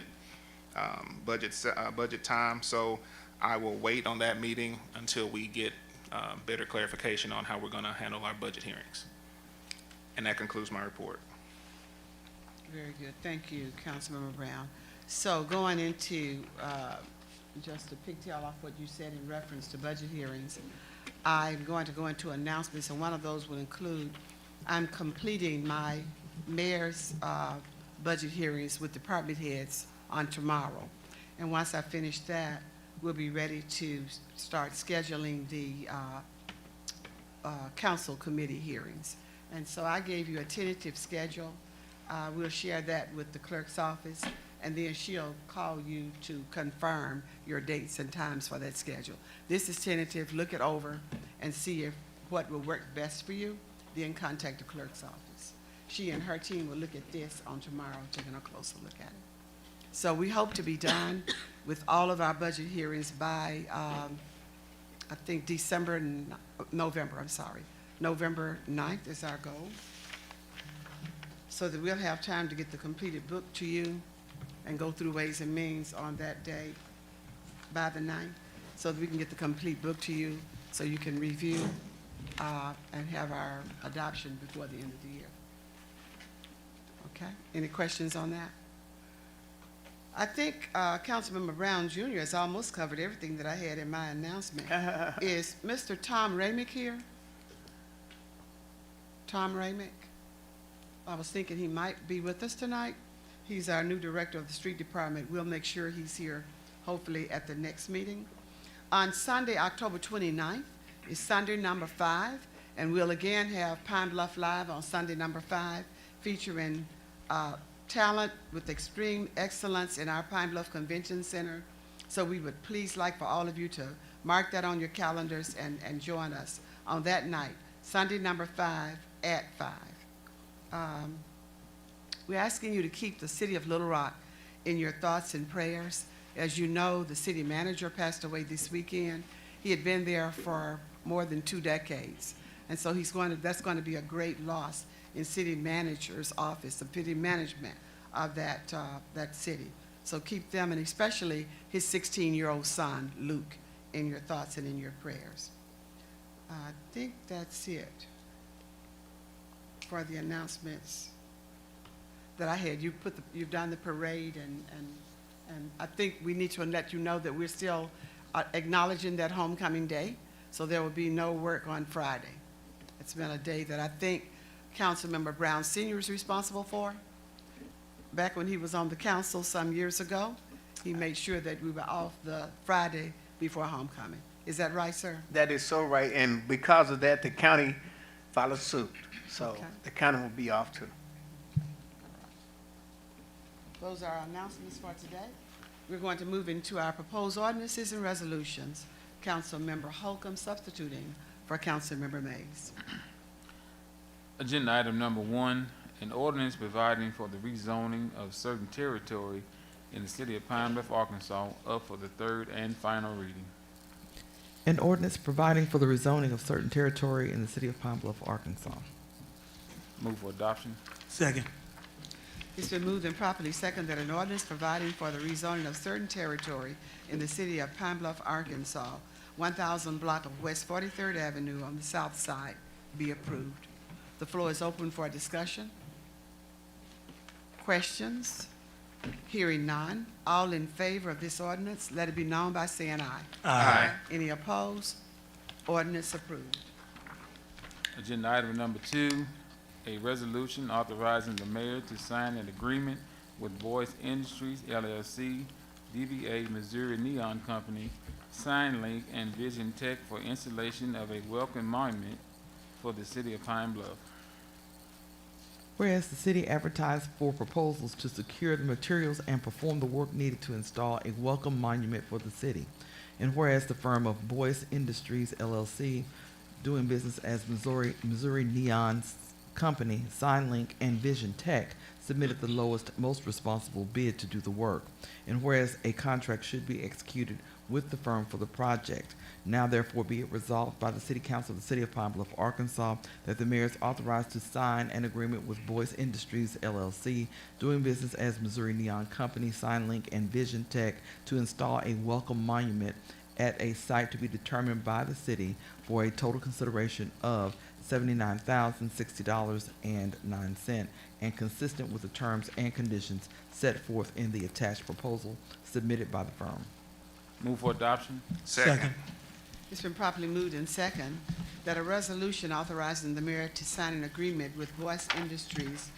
time, so I will wait on that meeting until we get better clarification on how we're going to handle our budget hearings. And that concludes my report. Very good. Thank you, Councilmember Brown. So going into, just to pigtail off what you said in reference to budget hearings, I'm going to go into announcements, and one of those will include, I'm completing my mayor's budget hearings with department heads on tomorrow. And once I finish that, we'll be ready to start scheduling the council committee hearings. And so I gave you a tentative schedule. We'll share that with the clerk's office, and then she'll call you to confirm your dates and times for that schedule. This is tentative. Look it over and see if what will work best for you, then contact the clerk's office. She and her team will look at this on tomorrow, taking a closer look at it. So we hope to be done with all of our budget hearings by, I think, November 9th is our goal, so that we'll have time to get the completed book to you and go through Ways and Means on that day by the 9th, so that we can get the complete book to you, so you can review and have our adoption before the end of the year. Okay? Any questions on that? I think Councilmember Brown Jr. has almost covered everything that I had in my announcement. Is Mr. Tom Ramick here? Tom Ramick? I was thinking he might be with us tonight. He's our new director of the street department. We'll make sure he's here, hopefully, at the next meeting. On Sunday, October 29th, is Sunday number 5, and we'll again have Pine Bluff Live on Sunday number 5, featuring talent with extreme excellence in our Pine Bluff Convention Center. So we would please like for all of you to mark that on your calendars and join us on that night, Sunday number 5 at 5. We're asking you to keep the city of Little Rock in your thoughts and prayers. As you know, the city manager passed away this weekend. He had been there for more than 2 decades. And so that's going to be a great loss in city manager's office, the city management of that city. So keep them, and especially his 16-year-old son, Luke, in your thoughts and in your prayers. I think that's it for the announcements that I had. You've done the parade, and I think we need to let you know that we're still acknowledging that homecoming day, so there will be no work on Friday. It's been a day that I think Councilmember Brown Sr. is responsible for. Back when he was on the council some years ago, he made sure that we were off the Friday before homecoming. Is that right, sir? That is so right, and because of that, the county followed suit. So Okay. the county will be off too. Those are our announcements for today. We're going to move into our proposed ordinances and resolutions. Councilmember Holcomb substituting for Councilmember Mays. Agenda item number 1, an ordinance providing for the rezoning of certain territory in the city of Pine Bluff, Arkansas, up for the third and final reading. An ordinance providing for the rezoning of certain territory in the city of Pine Bluff, Arkansas. Move for adoption. Second. It's been moved and properly second that an ordinance providing for the rezoning of certain territory in the city of Pine Bluff, Arkansas, 1,000 block of West 43rd Avenue on the south side be approved. The floor is open for discussion. Questions? Hearing none. All in favor of this ordinance, let it be known by saying aye. Aye. Any opposed? Ordinance approved. Agenda item number 2, a resolution authorizing the mayor to sign an agreement with Boyce Industries LLC, DBA Missouri Neon Company, Sign Link, and Vision Tech for installation of a welcome monument for the city of Pine Bluff. Whereas the city advertised for proposals to secure the materials and perform the work needed to install a welcome monument for the city. And whereas the firm of Boyce Industries LLC, doing business as Missouri Neon Company, Sign Link, and Vision Tech, submitted the lowest, most responsible bid to do the work. And whereas a contract should be executed with the firm for the project, now therefore be it resolved by the City Council of the City of Pine Bluff, Arkansas, that the mayor is authorized to sign an agreement with Boyce Industries LLC, doing business as Missouri Neon Company, Sign Link, and Vision Tech, to install a welcome monument at a site to be determined by the city for a total consideration of $79,060.09, and consistent with the terms and conditions set forth in the attached proposal submitted by the firm. Move for adoption. Second. It's been properly moved and second that a resolution authorizing the mayor to sign an agreement with Boyce Industries,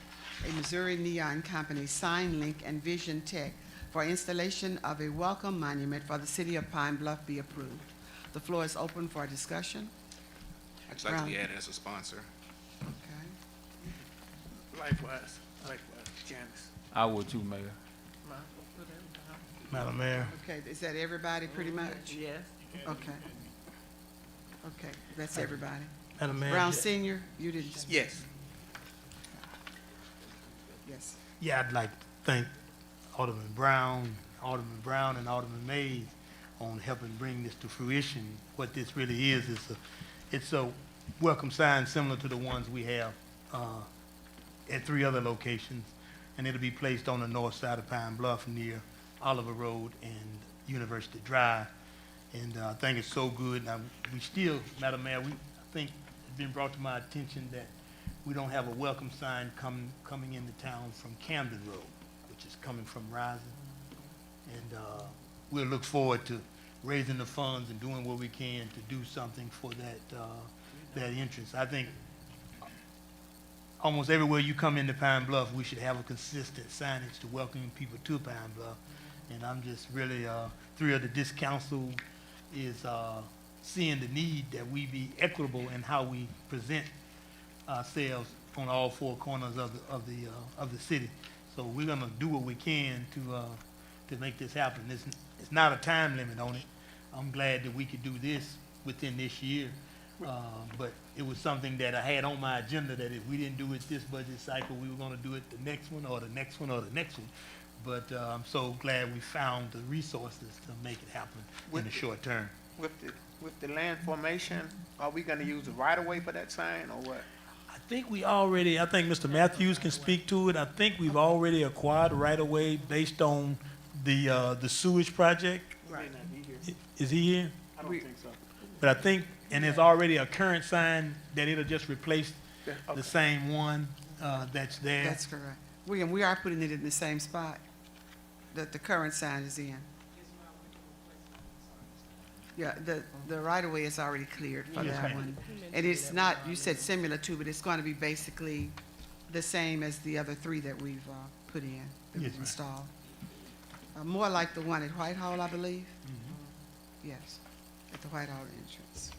a Missouri Neon Company, Sign Link, and Vision Tech for installation of a welcome monument for the city of Pine Bluff be approved. The floor is open for discussion. I'd just like to be Brown. added as a sponsor. Okay. Likewise, Janice. I would too, Mayor. Madam Mayor. Okay, is that everybody pretty much? Yes. Okay. Okay, that's everybody. Madam Mayor. Brown Senior, you didn't speak. Yes. Yes. Yeah, I'd like to thank Alderman Brown, and Alderman Mays on helping bring this to fruition. What this really is it's a welcome sign similar to the ones we have at 3 other locations, and it'll be placed on the north side of Pine Bluff near Oliver Road and University Drive. And I think it's so good. Now, we still, Madam Mayor, I think it's been brought to my attention that we don't have a welcome sign coming into town from Camden Road, which is coming from Rising. And we'll look forward to raising the funds and doing what we can to do something for that entrance. I think almost everywhere you come into Pine Bluff, we should have a consistent signage to welcome people to Pine Bluff. And I'm just really thrilled that this council is seeing the need that we be equitable in how we present ourselves on all 4 corners of the city. So we're gonna do what we can to make this happen. It's not a time limit on it. I'm glad that we could do this within this year. But it was something that I had on my agenda that if we didn't do it this budget cycle, we were gonna do it the next one or the next one or the next one. But I'm so glad we found the resources to make it happen in the short term. With the land formation, are we gonna use the right of way for that sign or what? I think Mr. Matthews can speak to it. I think we've already acquired right of way based on the sewage project. Right. May not be here. Is he here? I don't think so. But I think, and there's already a current sign that it'll just replace Yeah, okay. the same one that's there. That's correct. We are putting it in the same spot that the current sign is in. Yeah, the right-of-way is already cleared for Yes, that ma'am. one. And it's not, you said similar to, but it's going to be basically the same as the other 3 that we've put in, that Yes, we've ma'am. installed. More like the one at Whitehall, I believe? Mm-hmm. Yes, at the Whitehall entrance.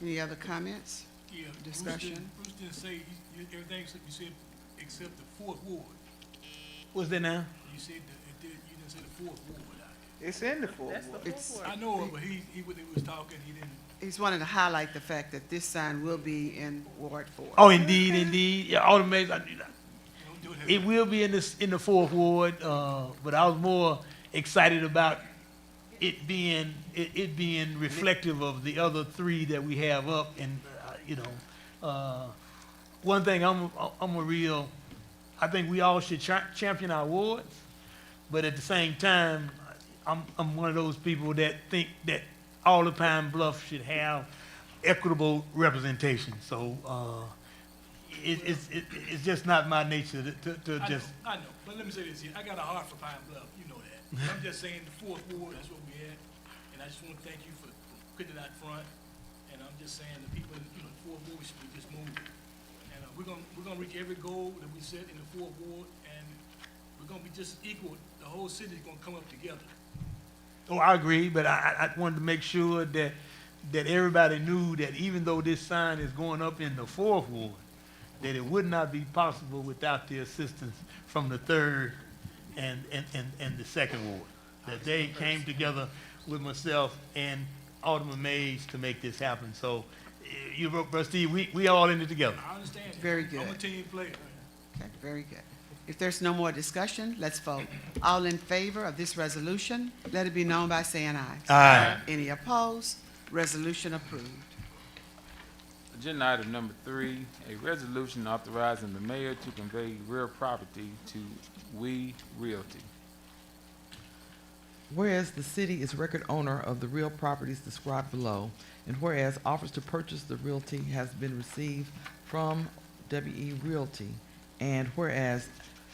Any other comments? Yeah. Discussion. Bruce didn't say, everything except you said, except the 4th ward. What's that now? You said, you didn't say the 4th ward out It's in the 4th That's the ward. It's- fourth there. I ward. know it, but he when he was talking, he didn't He's wanting to highlight the fact that this sign will be in Ward 4. Oh, indeed, indeed. Yeah, Alderman Mays, Don't do it. it will be in the fourth ward, but I was more excited about it being reflective of the other three that we have up. And one thing I think we all should champion our wards, but at the same time, I'm one of those people that think that all the Pine Bluff should have equitable representation. So it's just not my nature to just. I know, but let me say this here, I got a heart for Pine Bluff, you know that. I'm just saying the fourth ward, that's what we had, and I just want to thank you for putting it out front. And I'm just saying the people, the fourth ward, we should be just moving. And we're gonna reach every goal that we set in the fourth ward, and we're gonna be just equal. The whole city's gonna come up together. Oh, I agree, but I wanted to make sure that everybody knew that even though this sign is going up in the fourth ward, that it would not be possible without the assistance from the third and the second ward. That they came together with myself and Alderman Mays to make this happen. So, you, Steve, we all in it together. I understand. Very good. I'm a team player. Okay, very good. If there's no more discussion, let's vote. All in favor of this resolution, let it be known by saying aye. Aye. Any opposed? Resolution approved. Agenda item number 3, a resolution authorizing the mayor to convey real property to We Realty. Whereas the city is record owner of the real properties described below, and whereas offers to purchase the realty has been received from WE Realty, and whereas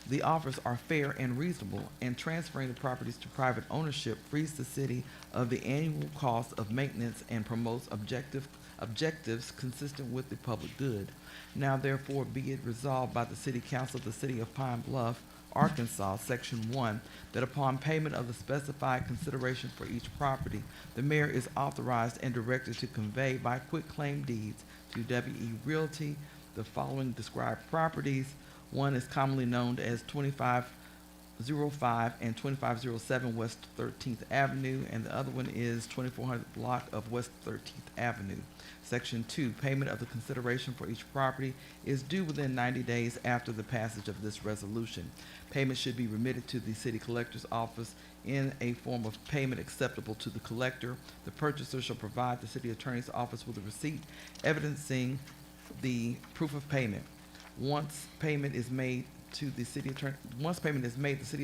the offers are fair and reasonable, and transferring the properties to private ownership frees the city of the annual cost of maintenance and promotes objectives consistent with the public good. Now therefore be it resolved by the City Council of the City of Pine Bluff, Arkansas, Section 1, that upon payment of the specified consideration for each property, the mayor is authorized and directed to convey by quitclaim deeds to WE Realty the following described properties. One is commonly known as 2505 and 2507 West 13th Avenue, and the other one is 2400 block of West 13th Avenue. Section 2, payment of the consideration for each property is due within 90 days after the passage of this resolution. Payment should be remitted to the city collector's office in a form of payment acceptable to the collector. The purchaser shall provide the city attorney's office with a receipt evidencing the proof of payment. Once payment is made, the city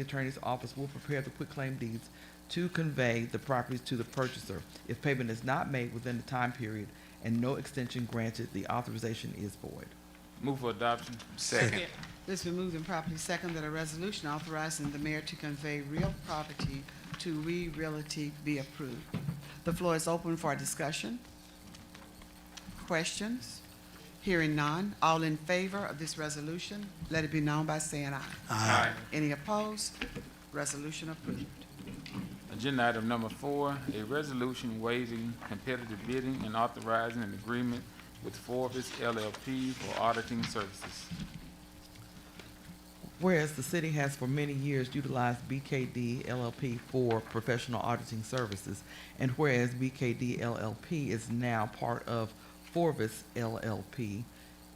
attorney's office will prepare the quitclaim deeds to convey the properties to the purchaser. If payment is not made within the time period and no extension granted, the authorization is void. Move for adoption. Second. It's been moved and properly second that a resolution authorizing the mayor to convey real property to We Realty be approved. The floor is open for discussion. Questions? Hearing none. All in favor of this resolution, let it be known by saying aye. Aye. Any opposed? Resolution approved. Agenda item number 4, a resolution waiving competitive bidding and authorizing an agreement with Forbes LLP for auditing services. Whereas the city has for many years utilized BKD LLP for professional auditing services, and whereas BKD LLP is now part of Forbes LLP,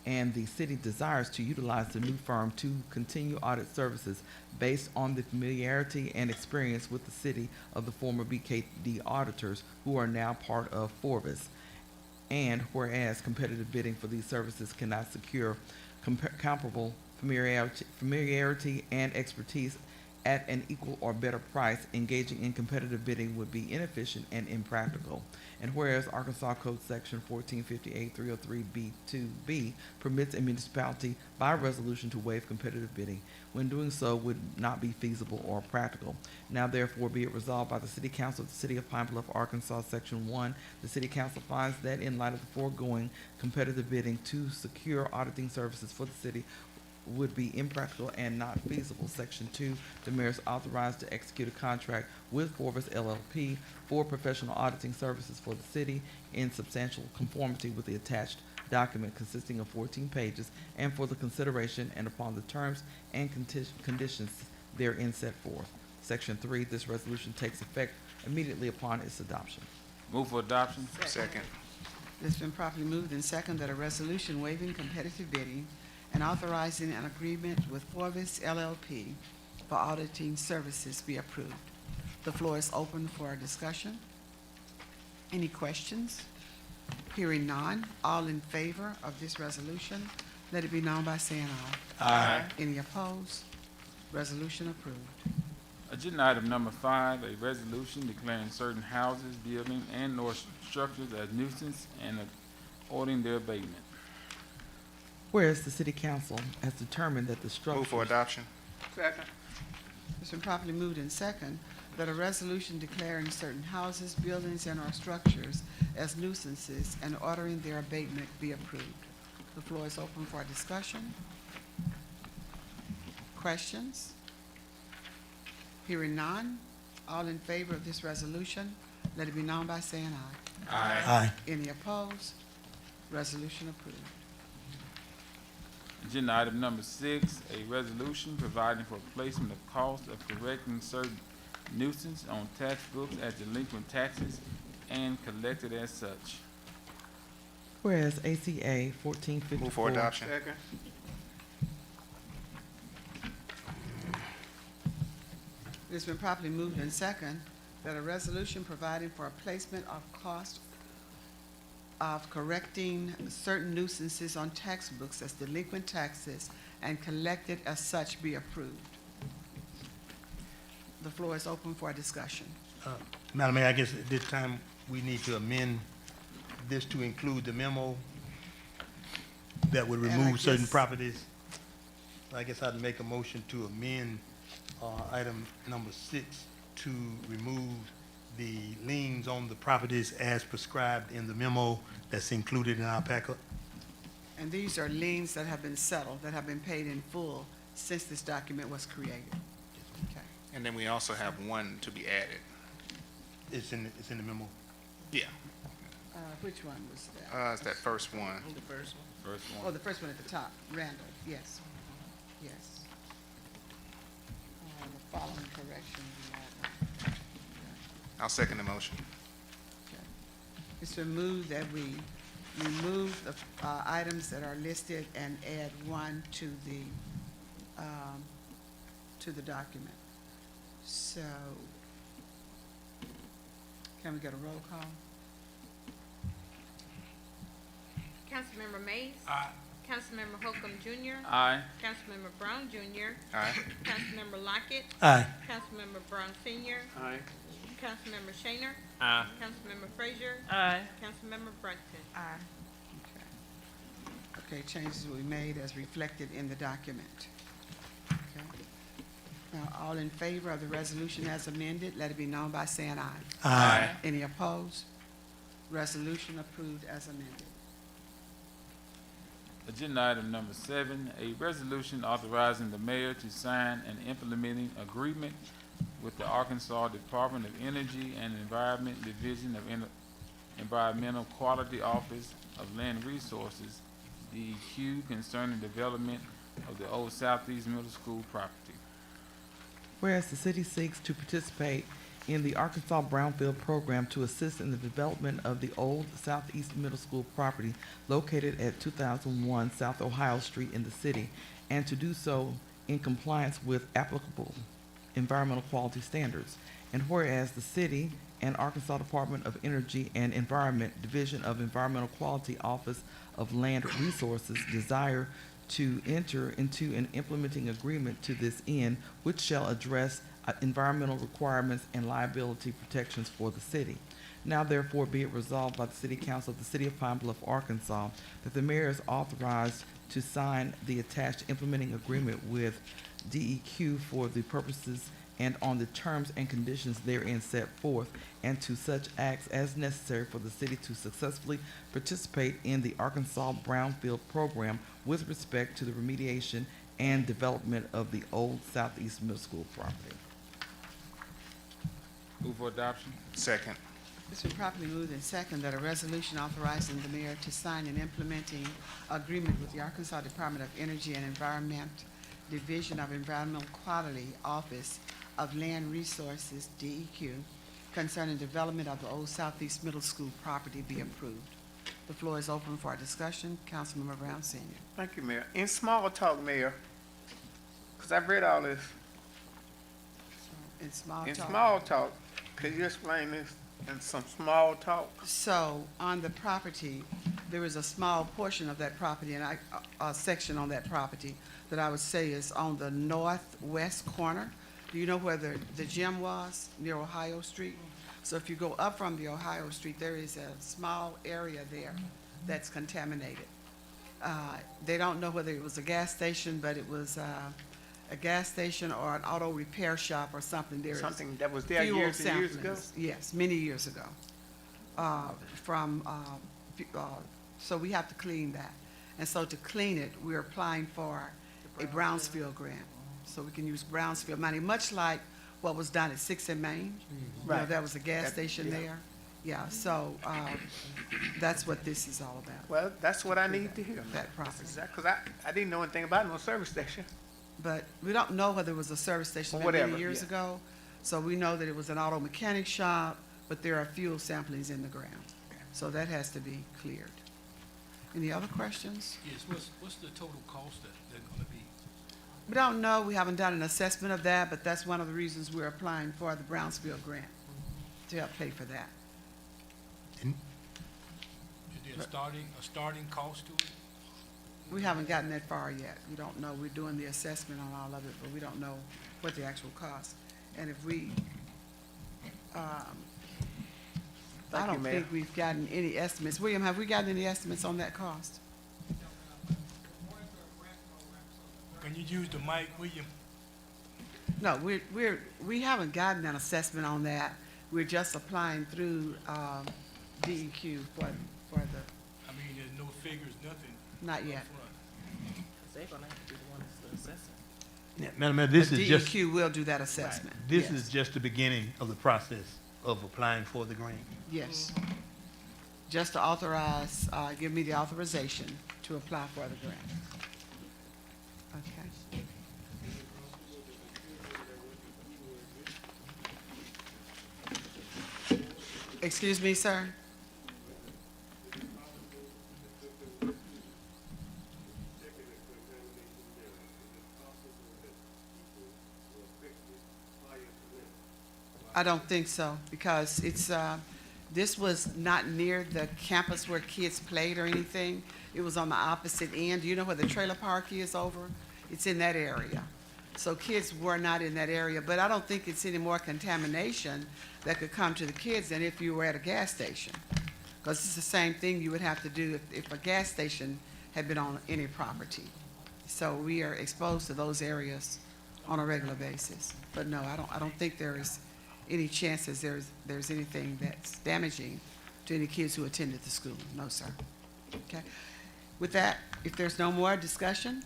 and the city desires to utilize the new firm to continue audit services based on the familiarity and experience with the city of the former BKD auditors who are now part of Forbes. And whereas competitive bidding for these services cannot secure comparable familiarity and expertise at an equal or better price, engaging in competitive bidding would be inefficient and impractical. And whereas Arkansas Code Section 1458-303B2B permits a municipality by resolution to waive competitive bidding when doing so would not be feasible or practical. Now therefore be it resolved by the City Council of the City of Pine Bluff, Arkansas, Section 1, the City Council finds that in light of the foregoing, competitive bidding to secure auditing services for the city would be impractical and not feasible. Section 2, the mayor is authorized to execute a contract with Forbes LLP for professional auditing services for the city in substantial conformity with the attached document consisting of 14 pages and for the consideration and upon the terms and conditions therein set forth. Section 3, this resolution takes effect immediately upon its adoption. Move for adoption. Second. It's been properly moved and second that a resolution waiving competitive bidding and authorizing an agreement with Forvis LLP for auditing services be approved. The floor is open for discussion. Any questions? Hearing none, all in favor of this resolution, let it be known by saying aye. Aye. Any opposed? Resolution approved. Agenda item number 5, a resolution declaring certain houses, buildings, and/or structures as nuisance and ordering their abatement. Whereas the city council has determined that the Move for structures. adoption. Second. It's been properly moved in second that a resolution declaring certain houses, buildings, and/or structures as nuisances and ordering their abatement be approved. The floor is open for discussion. Questions? Hearing none, all in favor of this resolution, let it be known by saying aye. Aye. Any opposed? Resolution approved. Agenda item number 6, a resolution providing for placement of cost of correcting certain nuisance on tax books as delinquent taxes and collected as such. Whereas ACA 1454. Move for adoption. Second. It's been properly moved in second that a resolution providing for a placement of cost of correcting certain nuisances on tax books as delinquent taxes and collected as such be approved. The floor is open for discussion. Madam Mayor, I guess at this time, we need to amend this to include the memo that would And I remove certain guess- properties. I guess I'd make a motion to amend item number 6 to remove the liens on the properties as prescribed in the memo that's included in our packet. And these are liens that have been settled, that have been paid in full since this document was created. Okay. And then we also have one to be added. It's in the memo. Yeah. Which one was that? It's that first one. The first one. First Oh, one. the first one at the top, Randall, yes, yes. The following correction. I'll second the motion. Okay. It's been moved that we remove the items that are listed and add one to the document. So, can we get a roll call? Councilmember Mays. Aye. Councilmember Holcomb Jr. Aye. Councilmember Brown Jr. Aye. Councilmember Lockett. Aye. Councilmember Brown Senior. Aye. Councilmember Shaner. Aye. Councilmember Frazier. Aye. Councilmember Brunson. Aye. Okay, changes will be made as reflected in the document. Okay. Now, all in favor of the resolution as amended, let it be known by saying aye. Aye. Any opposed? Resolution approved as amended. Agenda item number 7, a resolution authorizing the mayor to sign an implementing agreement with the Arkansas Department of Energy and Environment Division of Environmental Quality Office of Land Resources, DEQ, concerning development of the old Southeast Middle School property. Whereas the city seeks to participate in the Arkansas Brownfield Program to assist in the development of the old Southeast Middle School property located at 2001 South Ohio Street in the city, and to do so in compliance with applicable environmental quality standards. And whereas the city and Arkansas Department of Energy and Environment Division of Environmental Quality Office of Land Resources desire to enter into an implementing agreement to this end, which shall address environmental requirements and liability protections for the city. Now therefore be it resolved by the City Council of the City of Pine Bluff, Arkansas, that the mayor is authorized to sign the attached implementing agreement with DEQ for the purposes and on the terms and conditions therein set forth, and to such acts as necessary for the city to successfully participate in the Arkansas Brownfield Program with respect to the remediation and development of the old Southeast Middle School property. Move for adoption. Second. It's been properly moved and second that a resolution authorizing the mayor to sign an implementing agreement with the Arkansas Department of Energy and Environment Division of Environmental Quality Office of Land Resources, DEQ, concerning development of the old Southeast Middle School property be approved. The floor is open for discussion. Councilmember Brown Senior. Thank you, Mayor. In small talk, Mayor, because I've read all this, In small in talk. small talk, could you explain this in some small talk? So on the property, there is a small portion of that property and a section on that property that I would say is on the northwest corner. Do you know where the gym was, near Ohio Street? So if you go up from the Ohio Street, there is a small area there that's contaminated. They don't know whether it was a gas station, but it was a gas station or an auto repair shop or something. There is Something that was there fuel years and years ago? samplings. Yes, many years ago. So we have to clean that. And so to clean it, we're applying for a Brownsfield grant. So we can use Brownsfield money, much like what was done at 6th and Main. You know, Right. there was a gas That- station yeah. there. Yeah, so that's what this is all about, Well, that's what I need to hear. that property. Because I didn't know anything about no service station. But we don't know whether it was a service station Or many whatever, years yeah. ago. So we know that it was an auto mechanic shop, but there are fuel samplings in the ground. So that has to be cleared. Any other questions? Yes, what's the total cost that they're gonna be? We don't know, we haven't done an assessment of that, but that's one of the reasons we're applying for the Brownsfield grant, to help pay for that. Is there a starting cost to it? We haven't gotten that far yet. We don't know, we're doing the assessment on all of it, but we don't know what the actual cost. And if we, I Thank you, don't Mayor. think we've gotten any estimates. William, have we gotten any estimates on that cost? Can you use the mic, William? No, we haven't gotten an assessment on that. We're just applying through, DEQ for the, I mean, there's no figures, nothing. not yet. upfront. They're gonna have to be the ones to assess it. Yeah, Madam Mayor, this But is just, DEQ will do that assessment. this Yes. is just the beginning of the process of applying for the grant. Yes. Just to authorize, give me the authorization to apply for the grant. Okay. Excuse me, sir? I don't think so, because it's, this was not near the campus where kids played or anything. It was on the opposite end. Do you know where the trailer park is over? It's in that area. So kids were not in that area, but I don't think it's any more contamination that could come to the kids than if you were at a gas station. Because it's the same thing you would have to do if a gas station had been on any property. So we are exposed to those areas on a regular basis. But no, I don't think there is any chances there's anything that's damaging to any kids who attended the school. No, sir. Okay. With that, if there's no more discussion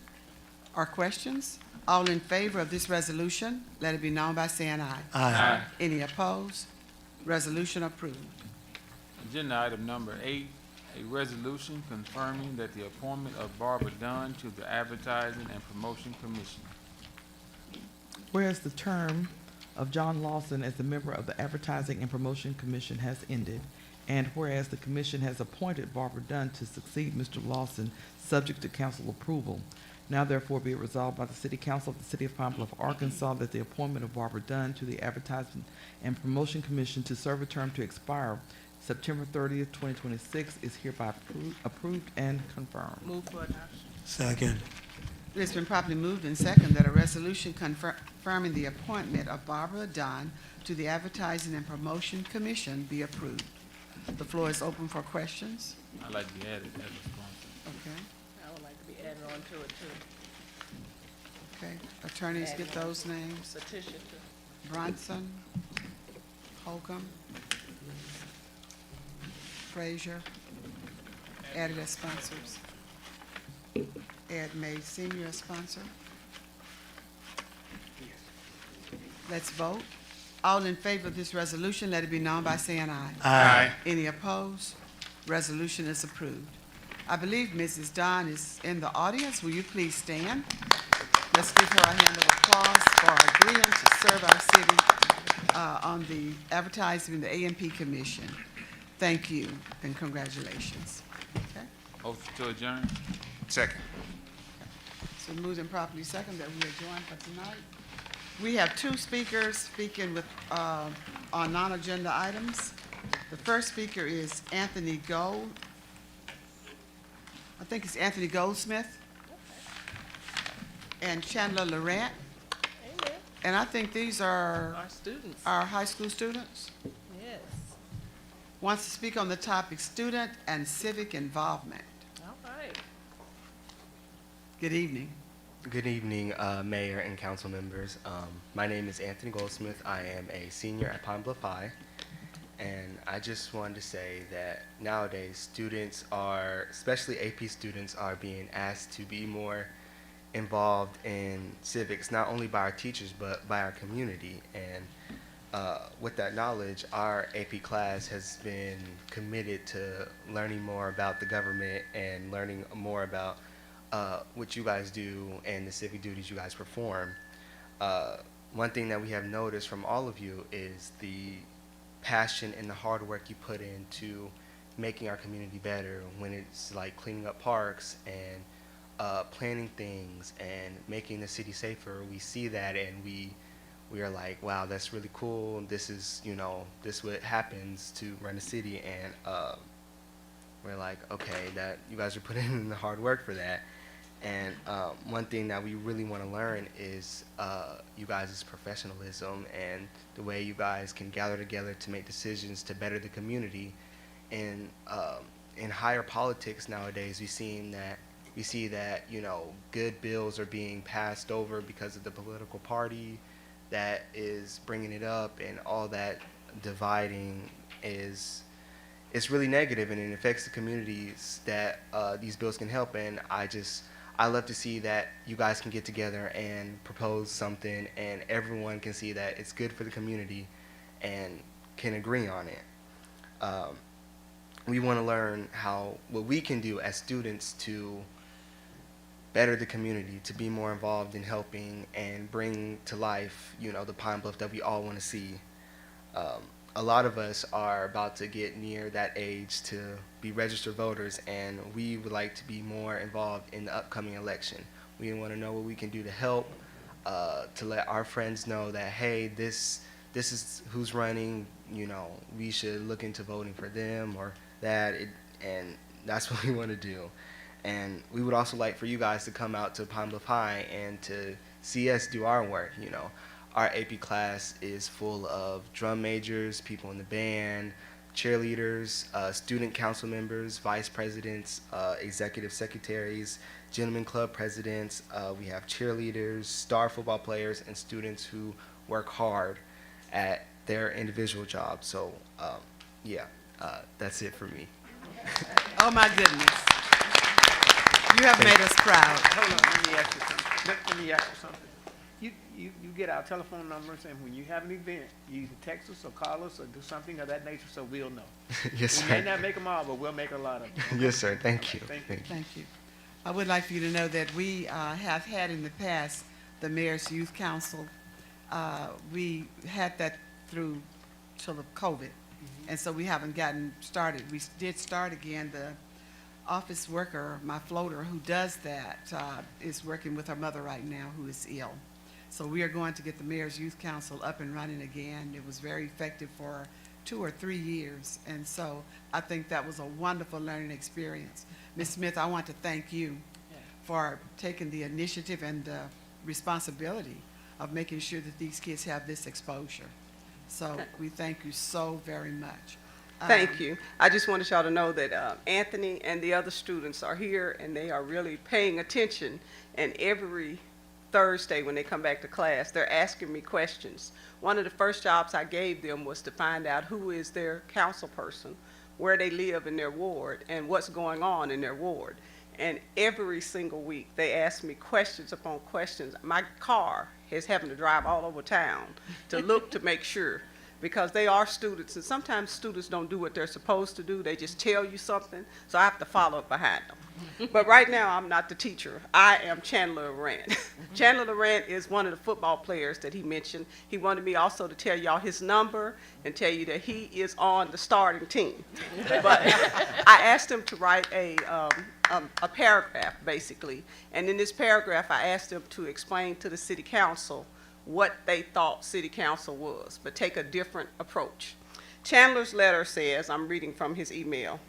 or questions, all in favor of this resolution, let it be known by saying aye. Aye. Any opposed? Resolution approved. Agenda item number 8, a resolution confirming that the appointment of Barbara Dunn to the Advertising and Promotion Commission. Whereas the term of John Lawson as a member of the Advertising and Promotion Commission has ended, and whereas the commission has appointed Barbara Dunn to succeed Mr. Lawson, subject to council approval, now therefore be it resolved by the City Council of the City of Pine Bluff, Arkansas, that the appointment of Barbara Dunn to the Advertising and Promotion Commission to serve a term to expire September 30th, 2026 is hereby approved and confirmed. Move for adoption. Second. It's been properly moved and second that a resolution confirming the appointment of Barbara Dunn to the Advertising and Promotion Commission be approved. The floor is open for questions. I'd like to add it as a sponsor. Okay, I would like to be added on to it too. okay. Attorneys get those names. Letitia too. Bronson, Holcomb, Frazier, added as sponsors. Ed May Senior as sponsor. Let's vote. All in favor of this resolution, let it be known by saying aye. Aye. Any opposed? Resolution is approved. I believe Mrs. Dunn is in the audience. Will you please stand? Let's give her a hand of applause for agreeing to serve our city on the Advertising and the A&P Commission. Thank you and congratulations. Motion to adjourn? Second. So moved and properly second that we adjourn for tonight. We have two speakers speaking with, on non-agenda items. The first speaker is Anthony Gold. I think it's Anthony Goldsmith. And Chandler Laurent. And I think these are Our students, our high school students. yes. Wants to speak on the topic student and civic involvement. All right. Good evening. Good evening, Mayor and council members. My name is Anthony Goldsmith. I am a senior at Pine Bluff High. And I just wanted to say that nowadays students are, especially AP students, are being asked to be more involved in civics, not only by our teachers, but by our community. And with that knowledge, our AP class has been committed to learning more about the government and learning more about what you guys do and the civic duties you guys perform. One thing that we have noticed from all of you is the passion and the hard work you put into making our community better, when it's like cleaning up parks and planning things and making the city safer. We see that and we are like, wow, that's really cool. This is, this what happens to run a city. And we're like, okay, that you guys are putting in the hard work for that. And one thing that we really want to learn is you guys' professionalism and the way you guys can gather together to make decisions to better the community. And in higher politics nowadays, we see that good bills are being passed over because of the political party that is bringing it up, and all that dividing is really negative, and it affects the communities that these bills can help. And I love to see that you guys can get together and propose something and everyone can see that it's good for the community and can agree on it. We want to learn what we can do as students to better the community, to be more involved in helping and bring to life, the Pine Bluff that we all want to see. A lot of us are about to get near that age to be registered voters, and we would like to be more involved in the upcoming election. We want to know what we can do to help, to let our friends know that, hey, this is who's running, we should look into voting for them or that, and that's what we want to do. And we would also like for you guys to come out to Pine Bluff High and to see us do our work. Our AP class is full of drum majors, people in the band, cheerleaders, student council members, vice presidents, executive secretaries, gentlemen club presidents. We have cheerleaders, star football players, and students who work hard at their individual jobs. So, that's it for me. Oh, my goodness. You have made us proud. Hold on, let me ask you something. Let me ask you something. You get our telephone numbers, and when you have an event, you either text us or call us or do something of that nature so we'll know. Yes, We sir. may not make them all, but we'll make a lot of them. Yes, sir. Thank you. Thank you. Thank you. I would like for you to know that we have had in the past the Mayor's Youth Council. We had that through till the COVID, and so we haven't gotten started. We did start again. The office worker, my floater, who does that, is working with her mother right now who is ill. So we are going to get the Mayor's Youth Council up and running again. It was very effective for 2 or 3 years, and so I think that was a wonderful learning experience. Ms. Smith, I want to thank you for taking the initiative and the responsibility of making sure that these kids have this exposure. So we thank you so very much. Thank you. I just wanted y'all to know that Anthony and the other students are here, and they are really paying attention. And every Thursday when they come back to class, they're asking me questions. One of the first jobs I gave them was to find out who is their council person, where they live in their ward, and what's going on in their ward. And every single week, they ask me questions upon questions. My car is having to drive all over town to look to make sure because they are students, and sometimes students don't do what they're supposed to do. They just tell you something, so I have to follow up behind them. But right now, I'm not the teacher. I am Chandler Laurent. Chandler Laurent is one of the football players that he mentioned. He wanted me also to tell y'all his number and tell you that he is on the starting team. But I asked him to write a paragraph, basically. And in this paragraph, I asked him to explain to the city council what they thought city council was, but take a different approach. Chandler's letter says, I'm reading from his email,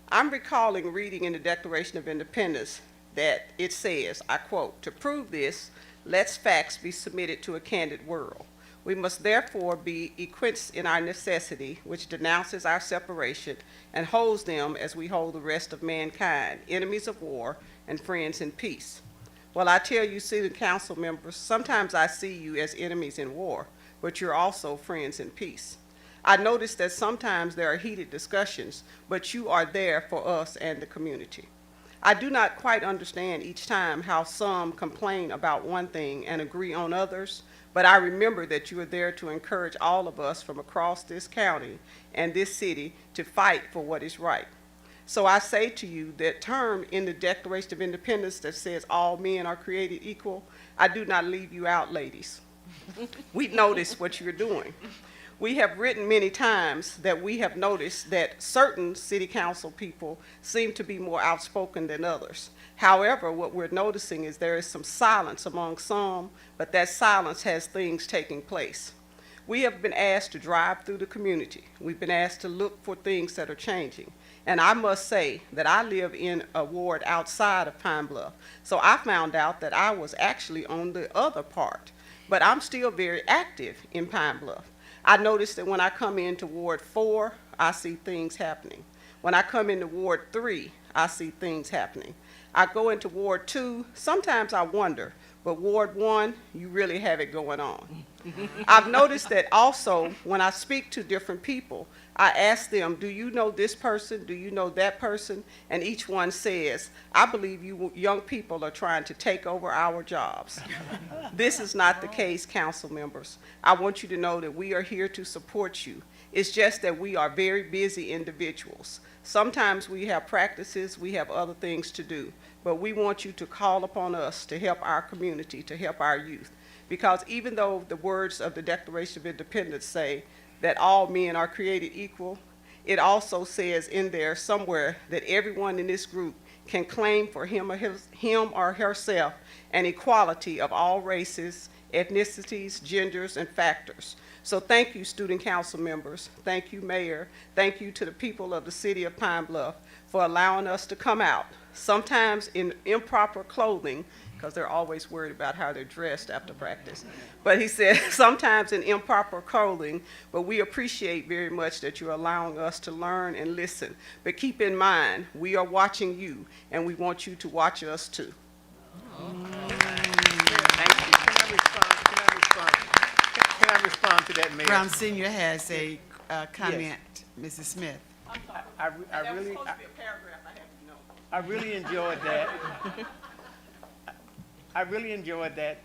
I'm recalling reading in the Declaration of Independence that it says, I quote, to prove this, let facts be submitted to a candid world. We must therefore be equites in our necessity, which denounces our separation and holds them as we hold the rest of mankind, enemies of war and friends in peace. Well, I tell you, city council members, sometimes I see you as enemies in war, but you're also friends in peace. I notice that sometimes there are heated discussions, but you are there for us and the community. I do not quite understand each time how some complain about one thing and agree on others, but I remember that you are there to encourage all of us from across this county and this city to fight for what is right. So I say to you that term in the Declaration of Independence that says all men are created equal, I do not leave you out, ladies. We notice what you're doing. We have written many times that we have noticed that certain city council people seem to be more outspoken than others. However, what we're noticing is there is some silence among some, but that silence has things taking place. We have been asked to drive through the community. We've been asked to look for things that are changing. And I must say that I live in a ward outside of Pine Bluff. So I found out that I was actually on the other part, but I'm still very active in Pine Bluff. I noticed that when I come into Ward 4, I see things happening. When I come into Ward 3, I see things happening. I go into Ward 2, sometimes I wonder, but Ward 1, you really have it going on. I've noticed that also when I speak to different people, I ask them, do you know this person? Do you know that person? And each one says, I believe you young people are trying to take over our jobs. This is not the case, council members. I want you to know that we are here to support you. It's just that we are very busy individuals. Sometimes we have practices, we have other things to do, but we want you to call upon us to help our community, to help our youth. Because even though the words of the Declaration of Independence say that all men are created equal, it also says in there somewhere that everyone in this group can claim for him or herself an equality of all races, ethnicities, genders, and factors. So thank you, student council members. Thank you, Mayor. Thank you to the people of the city of Pine Bluff for allowing us to come out, sometimes in improper clothing, because they're always worried about how they're dressed after practice. But he said sometimes in improper clothing, but we appreciate very much that you're allowing us to learn and listen. But keep in mind, we are watching you, and we want you to watch us too. Thank you. Can I respond to that, Mayor? Brown Senior has a comment, Mrs. Smith. I really enjoyed that. I really enjoyed that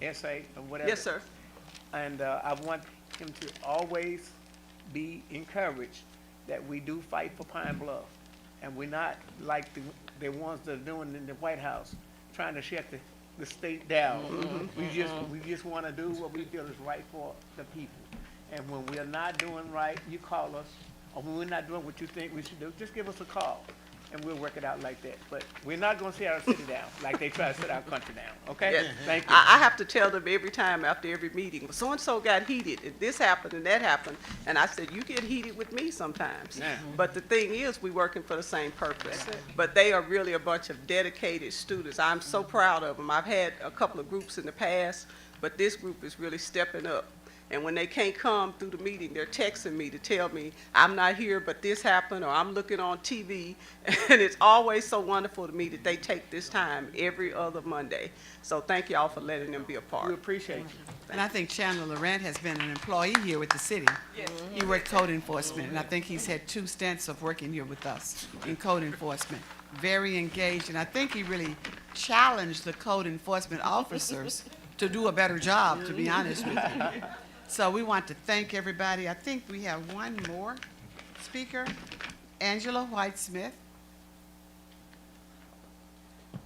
essay or whatever. Yes, sir. And I want him to always be encouraged that we do fight for Pine Bluff. And we're not like the ones that are doing in the White House, trying to shut the state down. We just want to do what we feel is right for the people. And when we're not doing right, you call us. Or when we're not doing what you think we should do, just give us a call. And we'll work it out like that. But we're not going to set our city down like they try to set our country down, okay? Yes. Thank you. I have to tell them every time after every meeting, so-and-so got heated, and this happened and that happened. And I said, you get heated with me sometimes. Yeah. But the thing is, we're working for the same purpose. But they are really a bunch of dedicated students. I'm so proud of them. I've had a couple of groups in the past, but this group is really stepping up. And when they can't come through the meeting, they're texting me to tell me, I'm not here, but this happened, or I'm looking on TV. And it's always so wonderful to me that they take this time every other Monday. So thank y'all for letting them be a part. We appreciate you. And I think Chandler Laurent has been an employee here with the city. Yes. He worked code enforcement, and I think he's had 2 stints of working here with us in code enforcement. Very engaged, and I think he really challenged the code enforcement officers to do a better job, to be honest with you. So we want to thank everybody. I think we have one more speaker, Angela White-Smith.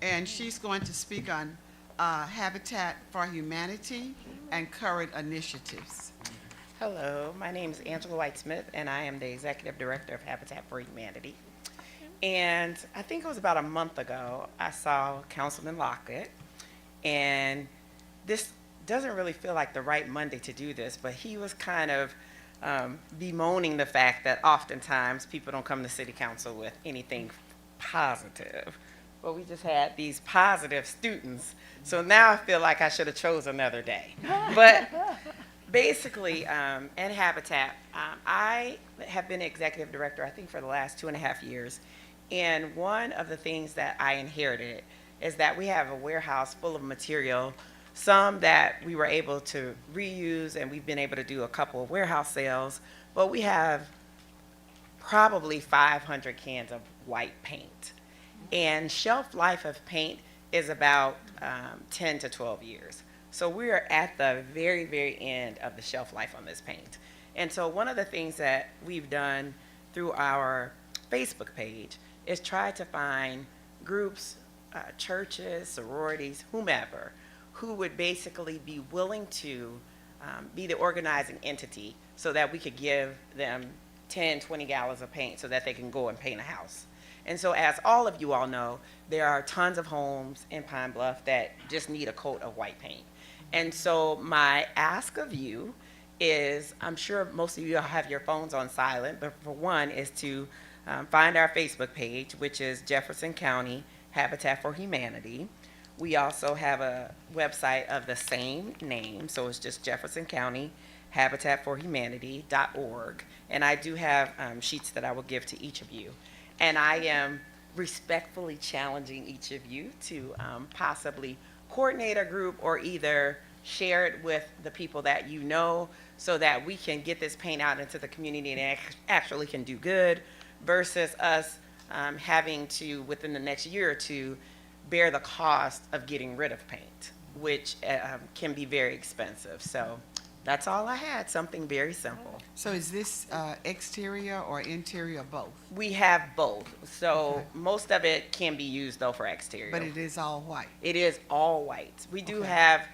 And she's going to speak on Habitat for Humanity and current initiatives. Hello, my name is Angela White-Smith, and I am the Executive Director of Habitat for Humanity. And I think it was about a month ago, I saw Councilman Lockett, and this doesn't really feel like the right Monday to do this, but he was kind of bemoaning the fact that oftentimes people don't come to City Council with anything positive. But we just had these positive students, so now I feel like I should have chose another day. But basically, in Habitat, I have been executive director, I think, for the last 2.5 years. And one of the things that I inherited is that we have a warehouse full of material, some that we were able to reuse, and we've been able to do a couple of warehouse sales, but we have probably 500 cans of white paint. And shelf life of paint is about 10 to 12 years. So we are at the very, very end of the shelf life on this paint. And so one of the things that we've done through our Facebook page is try to find groups, churches, sororities, whomever, who would basically be willing to be the organizing entity so that we could give them 10, 20 gallons of paint so that they can go and paint a house. And so as all of you all know, there are tons of homes in Pine Bluff that just need a coat of white paint. And so my ask of you is, I'm sure most of you have your phones on silent, but for one is to find our Facebook page, which is Jefferson County Habitat for Humanity. We also have a website of the same name, so it's just Jefferson County Habitat for Humanity.org. And I do have sheets that I will give to each of you. And I am respectfully challenging each of you to possibly coordinate a group or either share it with the people that you know so that we can get this paint out into the community and actually can do good versus us having to, within the next year or two, bear the cost of getting rid of paint, which can be very expensive. So that's all I had, something very simple. So is this exterior or interior, both? We have both. So Okay. most of it can be used though for exterior. But it is all white? It is all white. We do Okay. have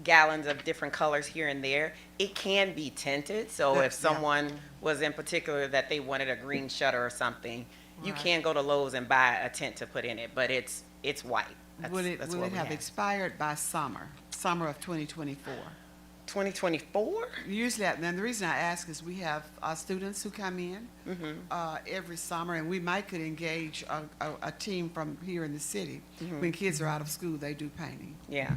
gallons of different colors here and there. It can be tinted, so That- if someone was in particular that they wanted a green shutter or something, you Right. can go to Lowe's and buy a tint to put in it, but it's white. Will it That's what we have expired by summer of 2024? 2024? Usually, and the reason I ask is we have students who come in every summer, and we might could engage a team from here in the city. When kids are out of school, they do painting. Yeah.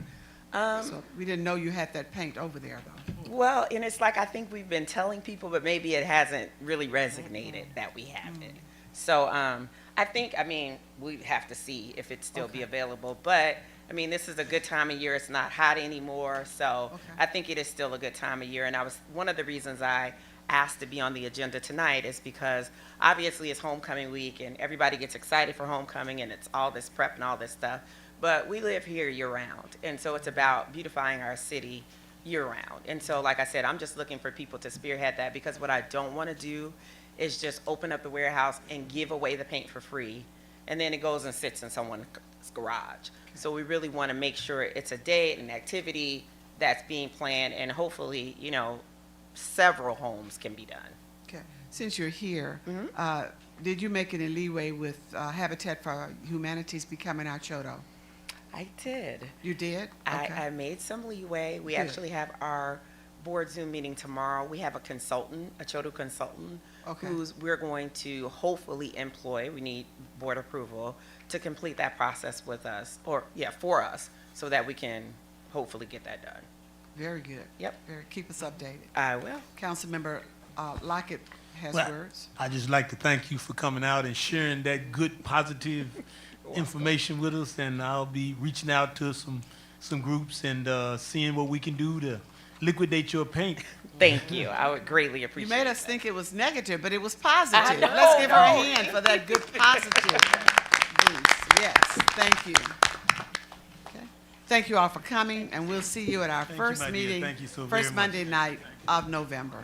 So we didn't know you had that paint over there, though. Well, and it's like I think we've been telling people, but maybe it hasn't really resonated that we have it. So I think, I mean, we have to see if it still be Okay. available. But, I mean, this is a good time of year. It's not hot anymore. So Okay. I think it is still a good time of year. And one of the reasons I asked to be on the agenda tonight is because obviously it's homecoming week and everybody gets excited for homecoming and it's all this prep and all this stuff. But we live here year-round, and so it's about beautifying our city year-round. And so, like I said, I'm just looking for people to spearhead that, because what I don't want to do is just open up the warehouse and give away the paint for free, and then it goes and sits in someone's garage. So we really want to make sure it's a date, an activity that's being planned, and hopefully, you know, several homes can be done. Okay. Since you're here, did you make any leeway with Habitat for Humanity's becoming our Chodo? I did. You did? Okay. I made some leeway. We Good. actually have our board Zoom meeting tomorrow. We have a consultant, a Chodo consultant, Okay. we're going to hopefully employ. We need board approval to complete that process with us, or for us, so that we can hopefully get that done. Very good. Yep. Keep us updated. I will. Councilmember Lockett has Well, words. I'd just like to thank you for coming out and sharing that good, positive information with us, and I'll be reaching out to some groups and seeing what we can do to liquidate your paint. Thank you. I would greatly appreciate You made it. us think it was negative, but it was positive. I know, Let's give her a no. hand for that good positive boost. Yes, thank you. Okay. Thank you all for coming, and we'll see you at our Thank you, first my dear. meeting, Thank you so very first much. Monday night of November.